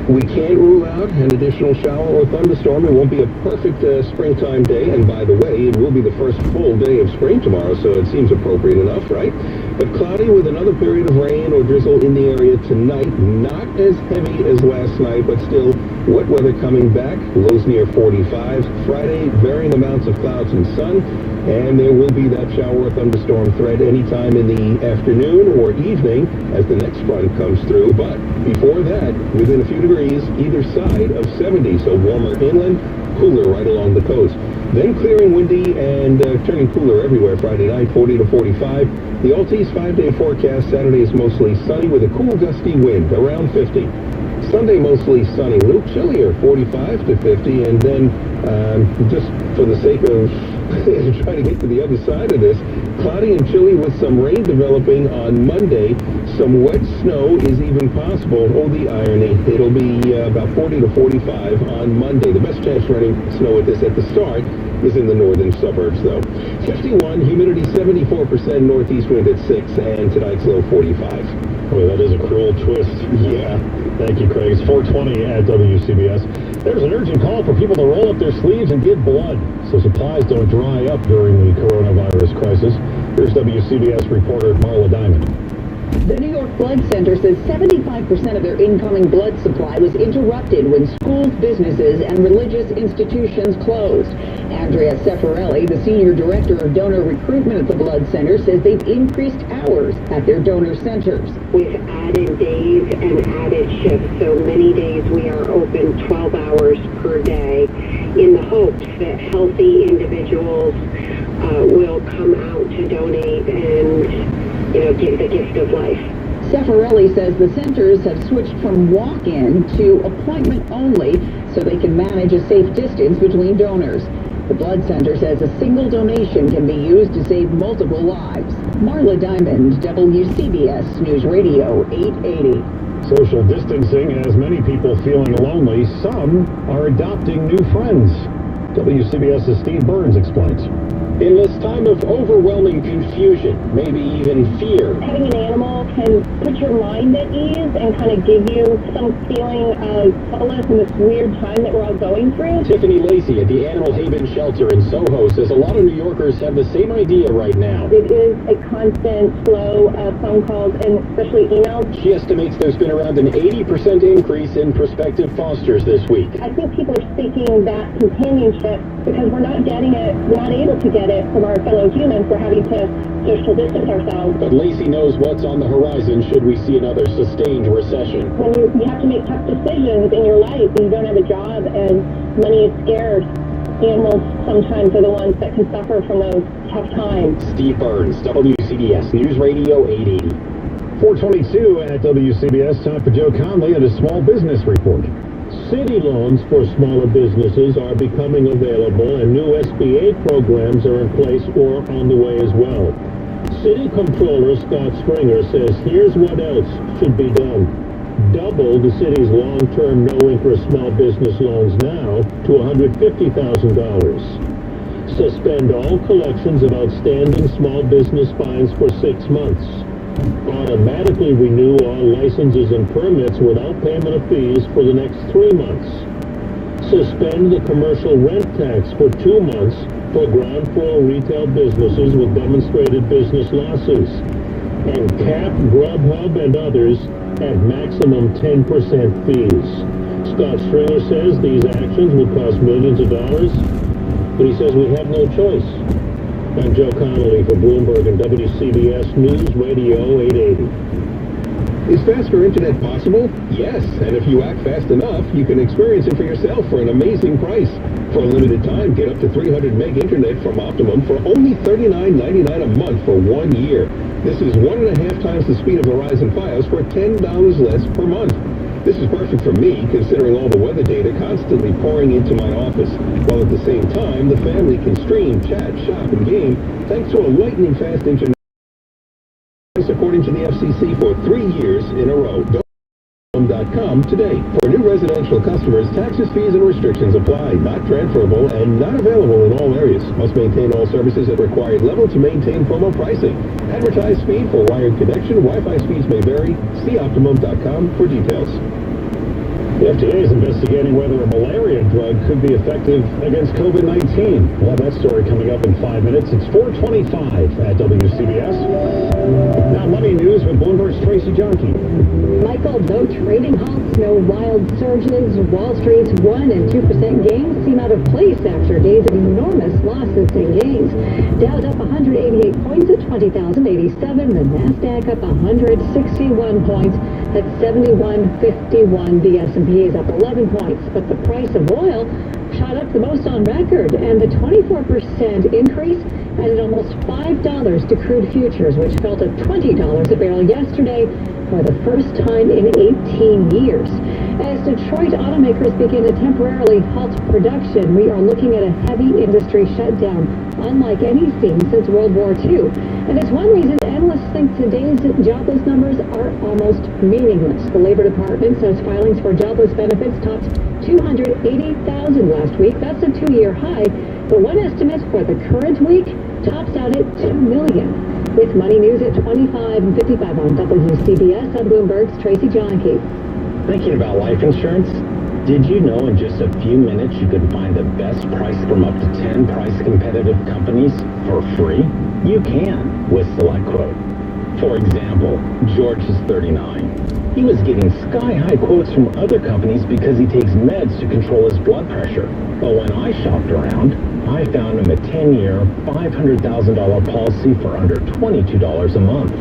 We can't rule out an additional shower or thunderstorm. It won't be a perfect springtime day. And by the way, it will be the first full day of spring tomorrow, so it seems appropriate enough, right? But cloudy with another period of rain or drizzle in the area tonight. Not as heavy as last night, but still wet weather coming back. Lows near 45. Friday, varying amounts of clouds and sun. And there will be that shower or thunderstorm threat anytime in the afternoon or evening as the next front comes through. But before that, within a few degrees either side of 70, so warmer inland, cooler right along the coast. Then clearing windy and turning cooler everywhere Friday night, 40 to 45. The Altice 5-day forecast, Saturday is mostly sunny with a cool gusty wind, around 50. Sunday mostly sunny, a little chillier, 45 to 50. And then just for the sake of trying to get to the other side of this, cloudy and chilly with some rain developing on Monday. Some wet snow is even possible. Oh, the irony. It'll be about 40 to 45 on Monday. The best chance for any snow at the start is in the northern suburbs, though. 51, humidity 74%, northeast wind at 6, and tonight's low 45. Boy, that is a cruel twist. Yeah. Thank you, Craig. It's 4:20 at WCBS. There's an urgent call for people to roll up their sleeves and give blood so supplies don't dry up during the coronavirus crisis. Here's WCBS reporter Marla Diamond. The New York Blood Center says 75% of their incoming blood supply was interrupted when schools, businesses, and religious institutions closed. Andrea Cefarelli, the senior director of donor recruitment at the Blood Center, says they've increased hours at their donor centers. We've added days and added shifts, so many days we are open 12 hours per day in the hopes that healthy individuals will come out to donate and give the gift of life. Cefarelli says the centers have switched from walk-in to appointment only so they can manage a safe distance between donors. The Blood Center says a single donation can be used to save multiple lives. Marla Diamond, WCBS News Radio 880. Social distancing has many people feeling lonely. Some are adopting new friends. WCBS's Steve Burns explains. In this time of overwhelming confusion, maybe even fear, having an animal can put your mind at ease and kind of give you some feeling of solace in this weird time that we're all going through. Tiffany Lacey at the Animal Haven Shelter in Soho says a lot of New Yorkers have the same idea right now. It is a constant flow of phone calls and especially emails. She estimates there's been around an 80% increase in prospective fosters this week. I think people are seeking that companionship because we're not getting it, we're not able to get it from our fellow humans. We're having to social distance ourselves. But Lacey knows what's on the horizon should we see another sustained recession. When you have to make tough decisions in your life and you don't have a job and money is scarce, animals sometimes are the ones that can suffer from those tough times. Steve Burns, WCBS News Radio 880. 422 at WCBS. Time for Joe Conley and a small business report. City loans for smaller businesses are becoming available, and new SBA programs are in place or on the way as well. City Comptroller Scott Stringer says here's what else should be done. Double the city's long-term no-interest small business loans now to $150,000. Suspend all collections of outstanding small business fines for 6 months. Automatically renew all licenses and permits without payment of fees for the next 3 months. Suspend the commercial rent tax for 2 months for ground floor retail businesses with demonstrated business losses. And cap Grubhub and others at maximum 10% fees. Scott Stringer says these actions will cost millions of dollars, but he says we have no choice. I'm Joe Connolly for Bloomberg and WCBS News Radio 880. Is faster internet possible? Yes, and if you act fast enough, you can experience it for yourself for an amazing price. For a limited time, get up to 300 meg internet from Optimum for only $39.99 a month for 1 year. This is 1.5 times the speed of Verizon Fios for $10 less per month. This is perfect for me, considering all the weather data constantly pouring into my office, while at the same time, the family can stream, chat, shop, and game thanks to a lightning-fast internet, according to the FCC, for 3 years in a row. Go.com today. For new residential customers, taxes, fees, and restrictions apply, not transferable, and not available in all areas. Must maintain all services at required level to maintain promo pricing. Advertised speed for wired connection. Wi-Fi speeds may vary. See Optimum.com for details. The FDA is investigating whether a malaria drug could be effective against COVID-19. We'll have that story coming up in 5 minutes. It's 4:25 at WCBS. Now, money news with Bloomberg's Tracy Jonke. Michael, no trading halts, no wild surges. Wall Street's 1% and 2% gains seem out of place after days of enormous losses and gains. Dow's up 188 points at 20,087. The Nasdaq up 161 points at 7151. The S&P is up 11 points, but the price of oil shot up the most on record, and the 24% increase added almost $5 to crude futures, which fell to $20 a barrel yesterday for the first time in 18 years. As Detroit automakers begin to temporarily halt production, we are looking at a heavy industry shutdown, unlike any seen since World War II. And it's one reason analysts think today's jobless numbers are almost meaningless. The Labor Department says filings for jobless benefits topped 280,000 last week. That's a 2-year high. But one estimate for the current week tops out at 2 million. With Money News at 25 and 55 on WCBS, I'm Bloomberg's Tracy Jonke. Thinking about life insurance? Did you know in just a few minutes you could find the best price from up to 10 price competitive companies for free? You can with SelectQuote. For example, George is 39. He was getting sky-high quotes from other companies because he takes meds to control his blood pressure. But when I shopped around, I found him a 10-year, $500,000 policy for under $22 a month.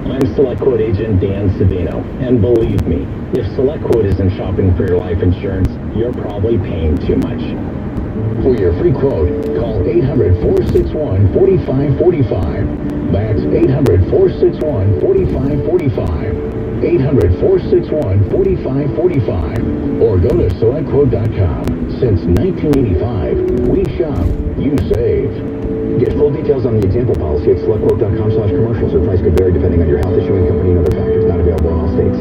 I'm SelectQuote agent Dan Savino, and believe me, if SelectQuote isn't shopping for your life insurance, you're probably paying too much. For your free quote, call 800-461-4545. That's 800-461-4545. 800-461-4545. Or go to SelectQuote.com. Since 1985, we shop, you save. Get full details on the example policy at SelectQuote.com/commercials. The price could vary depending on your health, issuing company, and other factors. Not available in all states.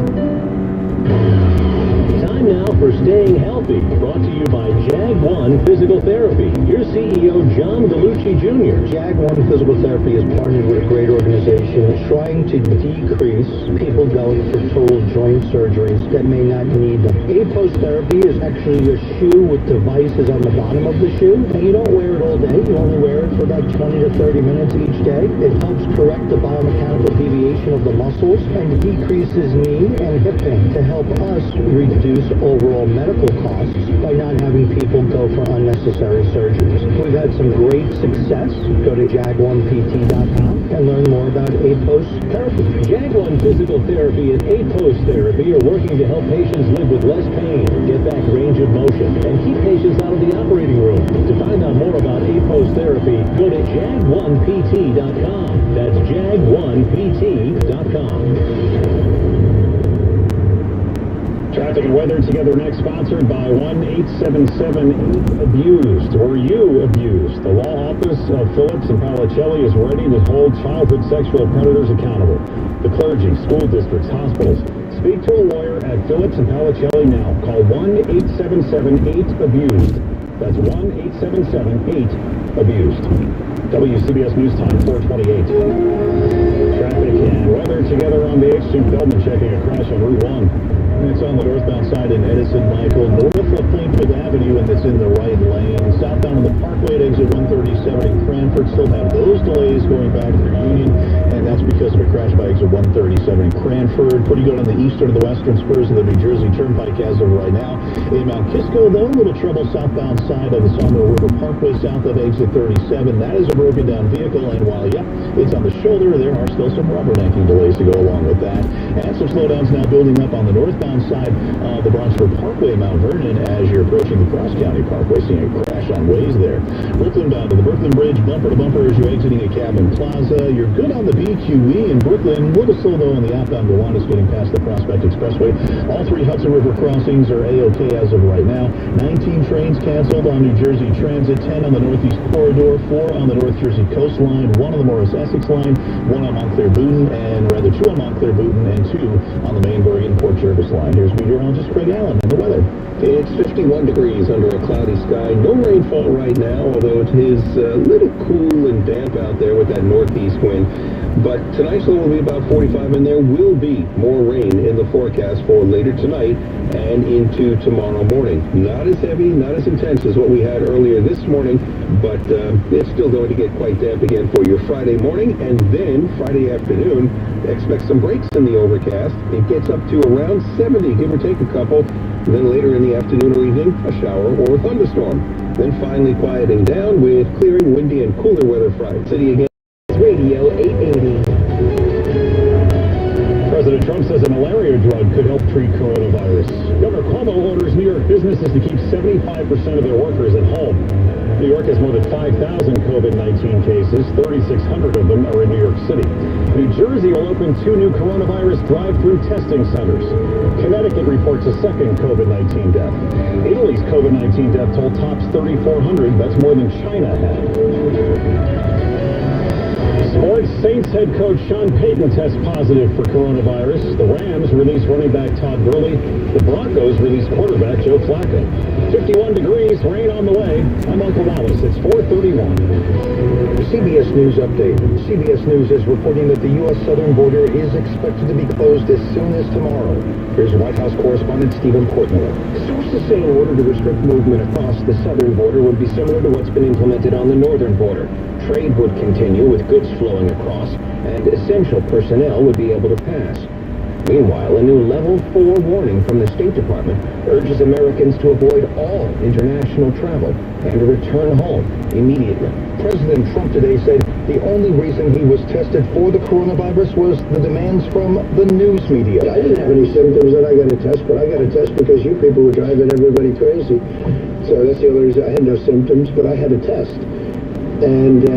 Time now for Staying Healthy, brought to you by Jag1 Physical Therapy. Here's CEO John Gallucci Jr. Jag1 Physical Therapy is partnered with a great organization trying to decrease people going for total joint surgeries that may not need them. A-post therapy is actually a shoe with devices on the bottom of the shoe, and you don't wear it all day. You only wear it for about 20 to 30 minutes each day. It helps correct the biomechanical deviation of the muscles and decreases knee and hip pain to help us reduce overall medical costs by not having people go for unnecessary surgeries. We've had some great success. Go to jag1pt.com and learn more about A-post therapy. Jag1 Physical Therapy and A-post Therapy are working to help patients live with less pain, get back range of motion, and keep patients out of the operating room. To find out more about A-post Therapy, go to jag1pt.com. That's jag1pt.com. Traffic and weather together next, sponsored by 1-877-8-ABUSED. Were you abused? The law office of Phillips and Paolicelli is ready to hold childhood sexual predators accountable. The clergy, school districts, hospitals. Speak to a lawyer at Phillips and Paolicelli now. Call 1-877-8-ABUSED. That's 1-877-8-ABUSED. WCBS News Time 428. Traffic and weather together on the 8th. Stu Feldman checking a crash on Route 1. It's on the northbound side in Edison, Michael, north of Plainfield Avenue, and it's in the right lane. Southbound on the Parkway at exit 137 in Cranford, still have those delays going back through Union, and that's because of a crash by exit 137 in Cranford. Pretty good on the eastern and the western spurs of the New Jersey Turnpike as of right now. In Mount Kisco, though, a little trouble southbound side of the Sawmill River Parkway, south of exit 37. That is a broken down vehicle, and while, it's on the shoulder, there are still some rubbernecking delays to go along with that. And some slowdowns now building up on the northbound side of the Bronxburg Parkway, Mount Vernon, as you're approaching the Cross County Parkway, seeing a crash on ways there. Brooklyn bound to the Brooklyn Bridge, bumper to bumper as you're exiting a Cabin Plaza. You're good on the BQE in Brooklyn. A little slow though on the outbound Gowanus getting past the Prospect Expressway. All three Hudson River crossings are A-OK as of right now. 19 trains canceled on New Jersey Transit, 10 on the Northeast Corridor, 4 on the North Jersey Coastline, 1 on the Morris Essex Line, 1 on Montclair Booten, and 2 on Montclair Booten, and 2 on the Main Bergen Port Jervis Line. Here's meteorologist Craig Allen and the weather. It's 51 degrees under a cloudy sky. No rainfall right now, although it is a little cool and damp out there with that northeast wind. But tonight's low will be about 45, and there will be more rain in the forecast for later tonight and into tomorrow morning. Not as heavy, not as intense as what we had earlier this morning, but it's still going to get quite damp again for your Friday morning, and then Friday afternoon, expect some breaks in the overcast. It gets up to around 70, give or take a couple. Then later in the afternoon or evening, a shower or a thunderstorm. Then finally quieting down with clearing, windy, and cooler weather Friday. City again. Radio 880. President Trump says a malaria drug could help treat coronavirus. Governor Cuomo orders New York businesses to keep 75% of their workers at home. New York has more than 5,000 COVID-19 cases. 3,600 of them are in New York City. New Jersey will open 2 new coronavirus drive-through testing centers. Connecticut reports a second COVID-19 death. Italy's COVID-19 death toll tops 3,400. That's more than China had. Sports, Saints head coach Sean Payton tests positive for coronavirus. The Rams release running back Todd Gurley. The Broncos release quarterback Joe Flacco. 51 degrees, rain on the way. I'm Uncle Wallace. It's 4:31. CBS News update. CBS News is reporting that the U.S. southern border is expected to be closed as soon as tomorrow. Here's White House correspondent Stephen Portnoy. Sources say an order to restrict movement across the southern border would be similar to what's been implemented on the northern border. trade would continue with goods flowing across, and essential personnel would be able to pass. Meanwhile, a new Level 4 warning from the State Department urges Americans to avoid all international travel and to return home immediately. President Trump today said the only reason he was tested for the coronavirus was the demands from the news media. I didn't have any symptoms that I got a test, but I got a test because you people were driving everybody crazy. So that's the only reason. I had no symptoms, but I had a test. And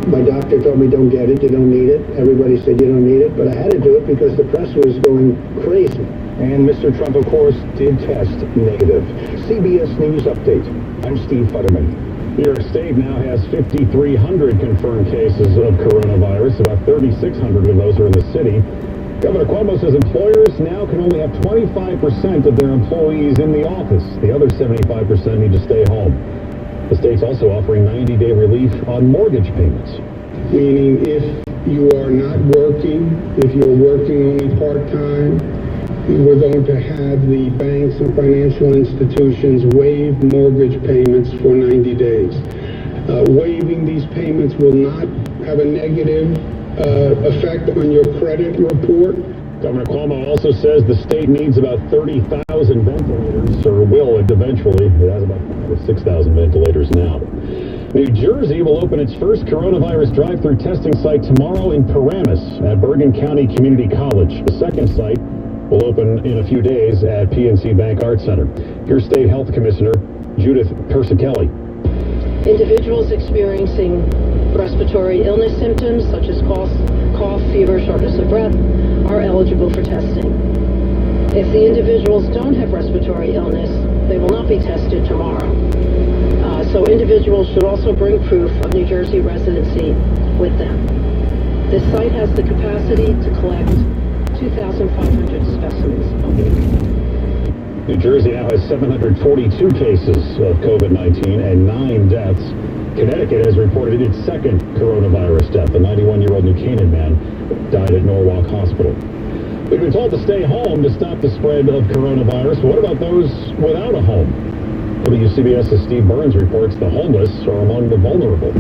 my doctor told me don't get it, you don't need it. Everybody said you don't need it, but I had to do it because the press was going crazy. And Mr. Trump, of course, did test negative. CBS News Update. I'm Steve Futterman. New York State now has 5,300 confirmed cases of coronavirus. About 3,600 of those are in the city. Governor Cuomo says employers now can only have 25% of their employees in the office. The other 75% need to stay home. The state's also offering 90-day relief on mortgage payments. Meaning if you are not working, if you're working only part-time, we're going to have the banks and financial institutions waive mortgage payments for 90 days. Waiving these payments will not have a negative effect on your credit report. Governor Cuomo also says the state needs about 30,000 ventilators, or will eventually. It has about 6,000 ventilators now. New Jersey will open its first coronavirus drive-through testing site tomorrow in Paramus at Bergen County Community College. The second site will open in a few days at PNC Bank Arts Center. Here's State Health Commissioner Judith Persicelli. Individuals experiencing respiratory illness symptoms such as cough, fever, shortness of breath are eligible for testing. If the individuals don't have respiratory illness, they will not be tested tomorrow. So individuals should also bring proof of New Jersey residency with them. This site has the capacity to collect 2,500 specimens a week. New Jersey now has 742 cases of COVID-19 and 9 deaths. Connecticut has reported its second coronavirus death. A 91-year-old New Canaan man died at Norwalk Hospital. We've been told to stay home to stop the spread of coronavirus. What about those without a home? WCBS's Steve Burns reports the homeless are among the vulnerable.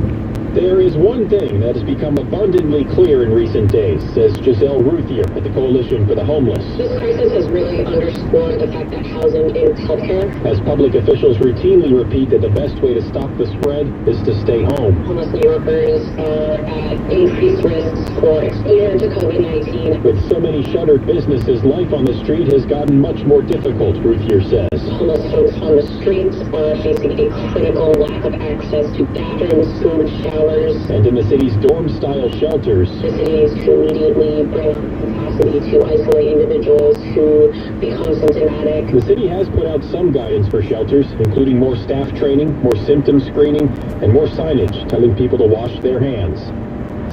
There is one thing that has become abundantly clear in recent days, says Giselle Ruthier at the Coalition for the Homeless. This crisis has really underscored the fact that housing is healthcare. As public officials routinely repeat that the best way to stop the spread is to stay home. Homeless New Yorkers are at increased risks for exposure to COVID-19. With so many shuttered businesses, life on the street has gotten much more difficult, Ruthier says. Homeless folks on the streets are facing a critical lack of access to bathrooms, food, showers. And in the city's dorm-style shelters, the city needs to immediately bring capacity to isolate individuals who become symptomatic. The city has put out some guidance for shelters, including more staff training, more symptom screening, and more signage telling people to wash their hands.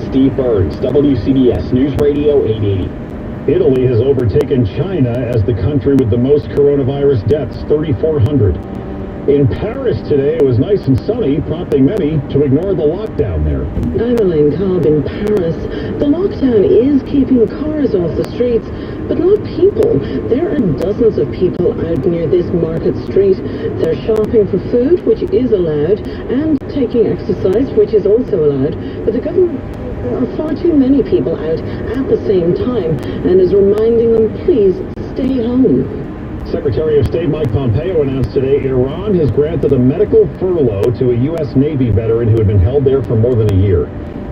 Steve Burns, WCBS News Radio 880. Italy has overtaken China as the country with the most coronavirus deaths, 3,400. In Paris today, it was nice and sunny, prompting many to ignore the lockdown there. I'm Elaine Cobb in Paris. The lockdown is keeping cars off the streets, but not people. There are dozens of people out near this market street. They're shopping for food, which is allowed, and taking exercise, which is also allowed. But the government are far too many people out at the same time and is reminding them, please stay home. Secretary of State Mike Pompeo announced today Iran has granted a medical furlough to a U.S. Navy veteran who had been held there for more than a year.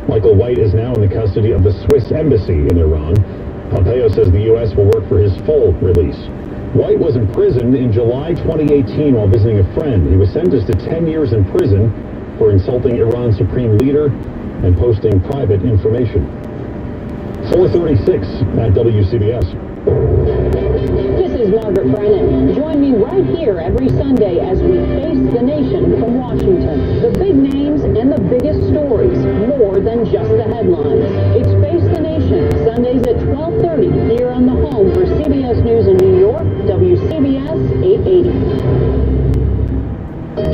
Michael White is now in the custody of the Swiss embassy in Iran. Pompeo says the U.S. will work for his full release. White was imprisoned in July 2018 while visiting a friend. He was sentenced to 10 years in prison for insulting Iran's supreme leader and posting private information. 436 at WCBS. This is Margaret Brennan. Join me right here every Sunday as we face the nation from Washington. The big names and the biggest stories, more than just the headlines. It's Face the Nation, Sundays at 12:30 here on the home for CBS News in New York, WCBS 880.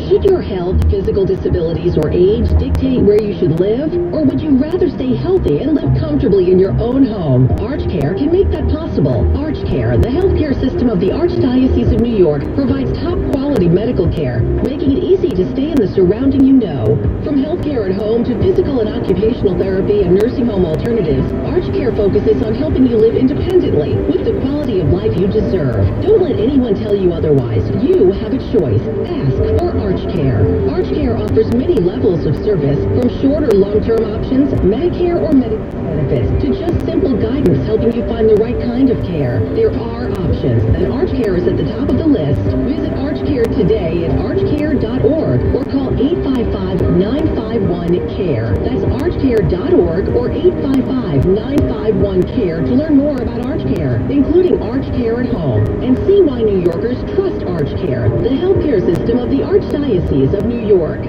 Should your health, physical disabilities, or age dictate where you should live? Or would you rather stay healthy and live comfortably in your own home? Arch Care can make that possible. possible. ArchCare, the healthcare system of the Archdiocese of New York, provides top-quality medical care, making it easy to stay in the surrounding you know. From healthcare at home to physical and occupational therapy and nursing home alternatives, ArchCare focuses on helping you live independently with the quality of life you deserve. Don't let anyone tell you otherwise. You have a choice. Ask for ArchCare. ArchCare offers many levels of service, from short or long-term options, Medicare or Medicaid benefits, to just simple guidance helping you find the right kind of care. There are options, and ArchCare is at the top of the list. Visit ArchCare today at archcare.org or call 855-951-CARE. That's archcare.org or 855-951-CARE to learn more about ArchCare, including ArchCare at Home, and see why New Yorkers trust ArchCare, the healthcare system of the Archdiocese of New York.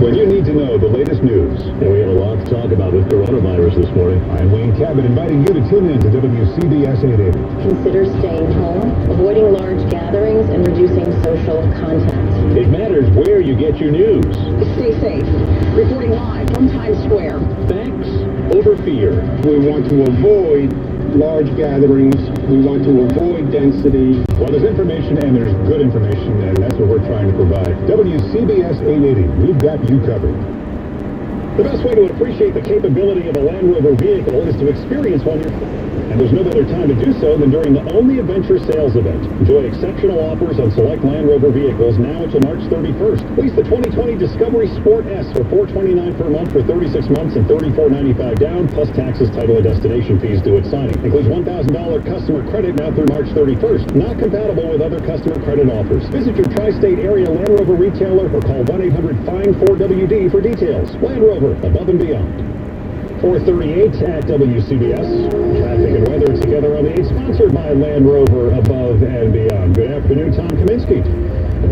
When you need to know the latest news, and we have a lot to talk about with coronavirus this morning, I'm Wayne Cabot inviting you to tune in to WCBS 880. Consider staying home, avoiding large gatherings, and reducing social contact. It matters where you get your news. Stay safe. Reporting live from Times Square. Facts over fear. We want to avoid large gatherings. We want to avoid density. Well, there's information and there's good information, and that's what we're trying to provide. WCBS 880, we've got you covered. The best way to appreciate the capability of a Land Rover vehicle is to experience one yourself. And there's no better time to do so than during the Only Adventure sales event. Enjoy exceptional offers on select Land Rover vehicles now until March 31st. Lease the 2020 Discovery Sport S for $429 per month for 36 months and $34.95 down, plus taxes, title, and destination fees due at signing. Includes $1,000 customer credit now through March 31st. Not compatible with other customer credit offers. Visit your tri-state area Land Rover retailer or call 1-800-FIND-4WD for details. Land Rover, above and beyond. 4:38 at WCBS. Traffic and weather together on the 8, sponsored by Land Rover Above and Beyond. Good afternoon, Tom Kaminsky.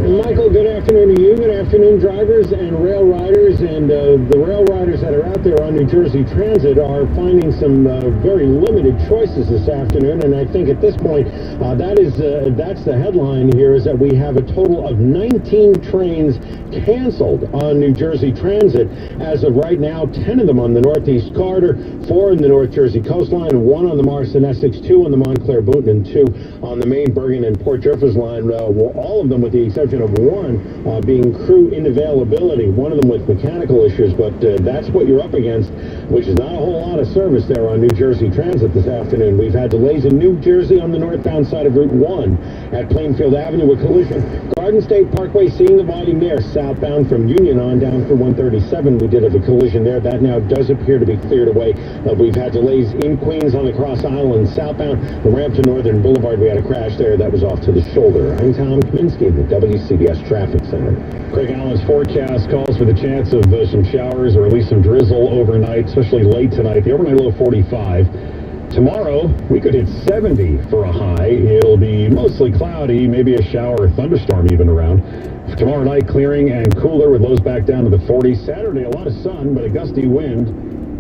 Michael, good afternoon to you. Good afternoon, drivers and rail riders. And the rail riders that are out there on New Jersey Transit are finding some very limited choices this afternoon. And I think at this point, that's the headline here, is that we have a total of 19 trains canceled on New Jersey Transit. As of right now, 10 of them on the Northeast Corridor, 4 in the North Jersey coastline, 1 on the Marston Essex, 2 on the Montclair Boonton, and 2 on the Maine Bergen and Port Jefferson line. All of them, with the exception of 1 being crew inavailability, one of them with mechanical issues, but that's what you're up against, which is not a whole lot of service there on New Jersey Transit this afternoon. We've had delays in New Jersey on the northbound side of Route 1 at Plainfield Avenue, a collision. Garden State Parkway, seeing the volume there, southbound from Union on down through 137. We did have a collision there. That now does appear to be cleared away. We've had delays in Queens on the Cross Island southbound. The ramp to Northern Boulevard, we had a crash there. That was off to the shoulder. I'm Tom Kaminsky, the WCBS Traffic Center. Craig Allen's forecast calls for the chance of some showers or at least some drizzle overnight, especially late tonight. The overnight low 45. Tomorrow, we could hit 70 for a high. It'll be mostly cloudy, maybe a shower or thunderstorm even around. Tomorrow night, clearing and cooler with lows back down to the 40s. Saturday, a lot of sun, but a gusty wind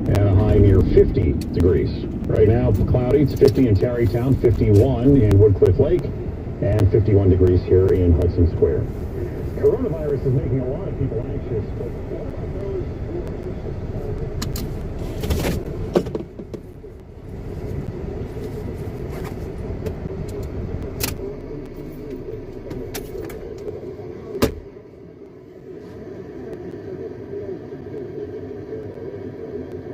and a high near 50 degrees. Right now, cloudy. It's 50 in Tarrytown, 51 in Woodcliff Lake, and 51 degrees here in Hudson Square. Coronavirus is making a lot of people anxious, but what about those who are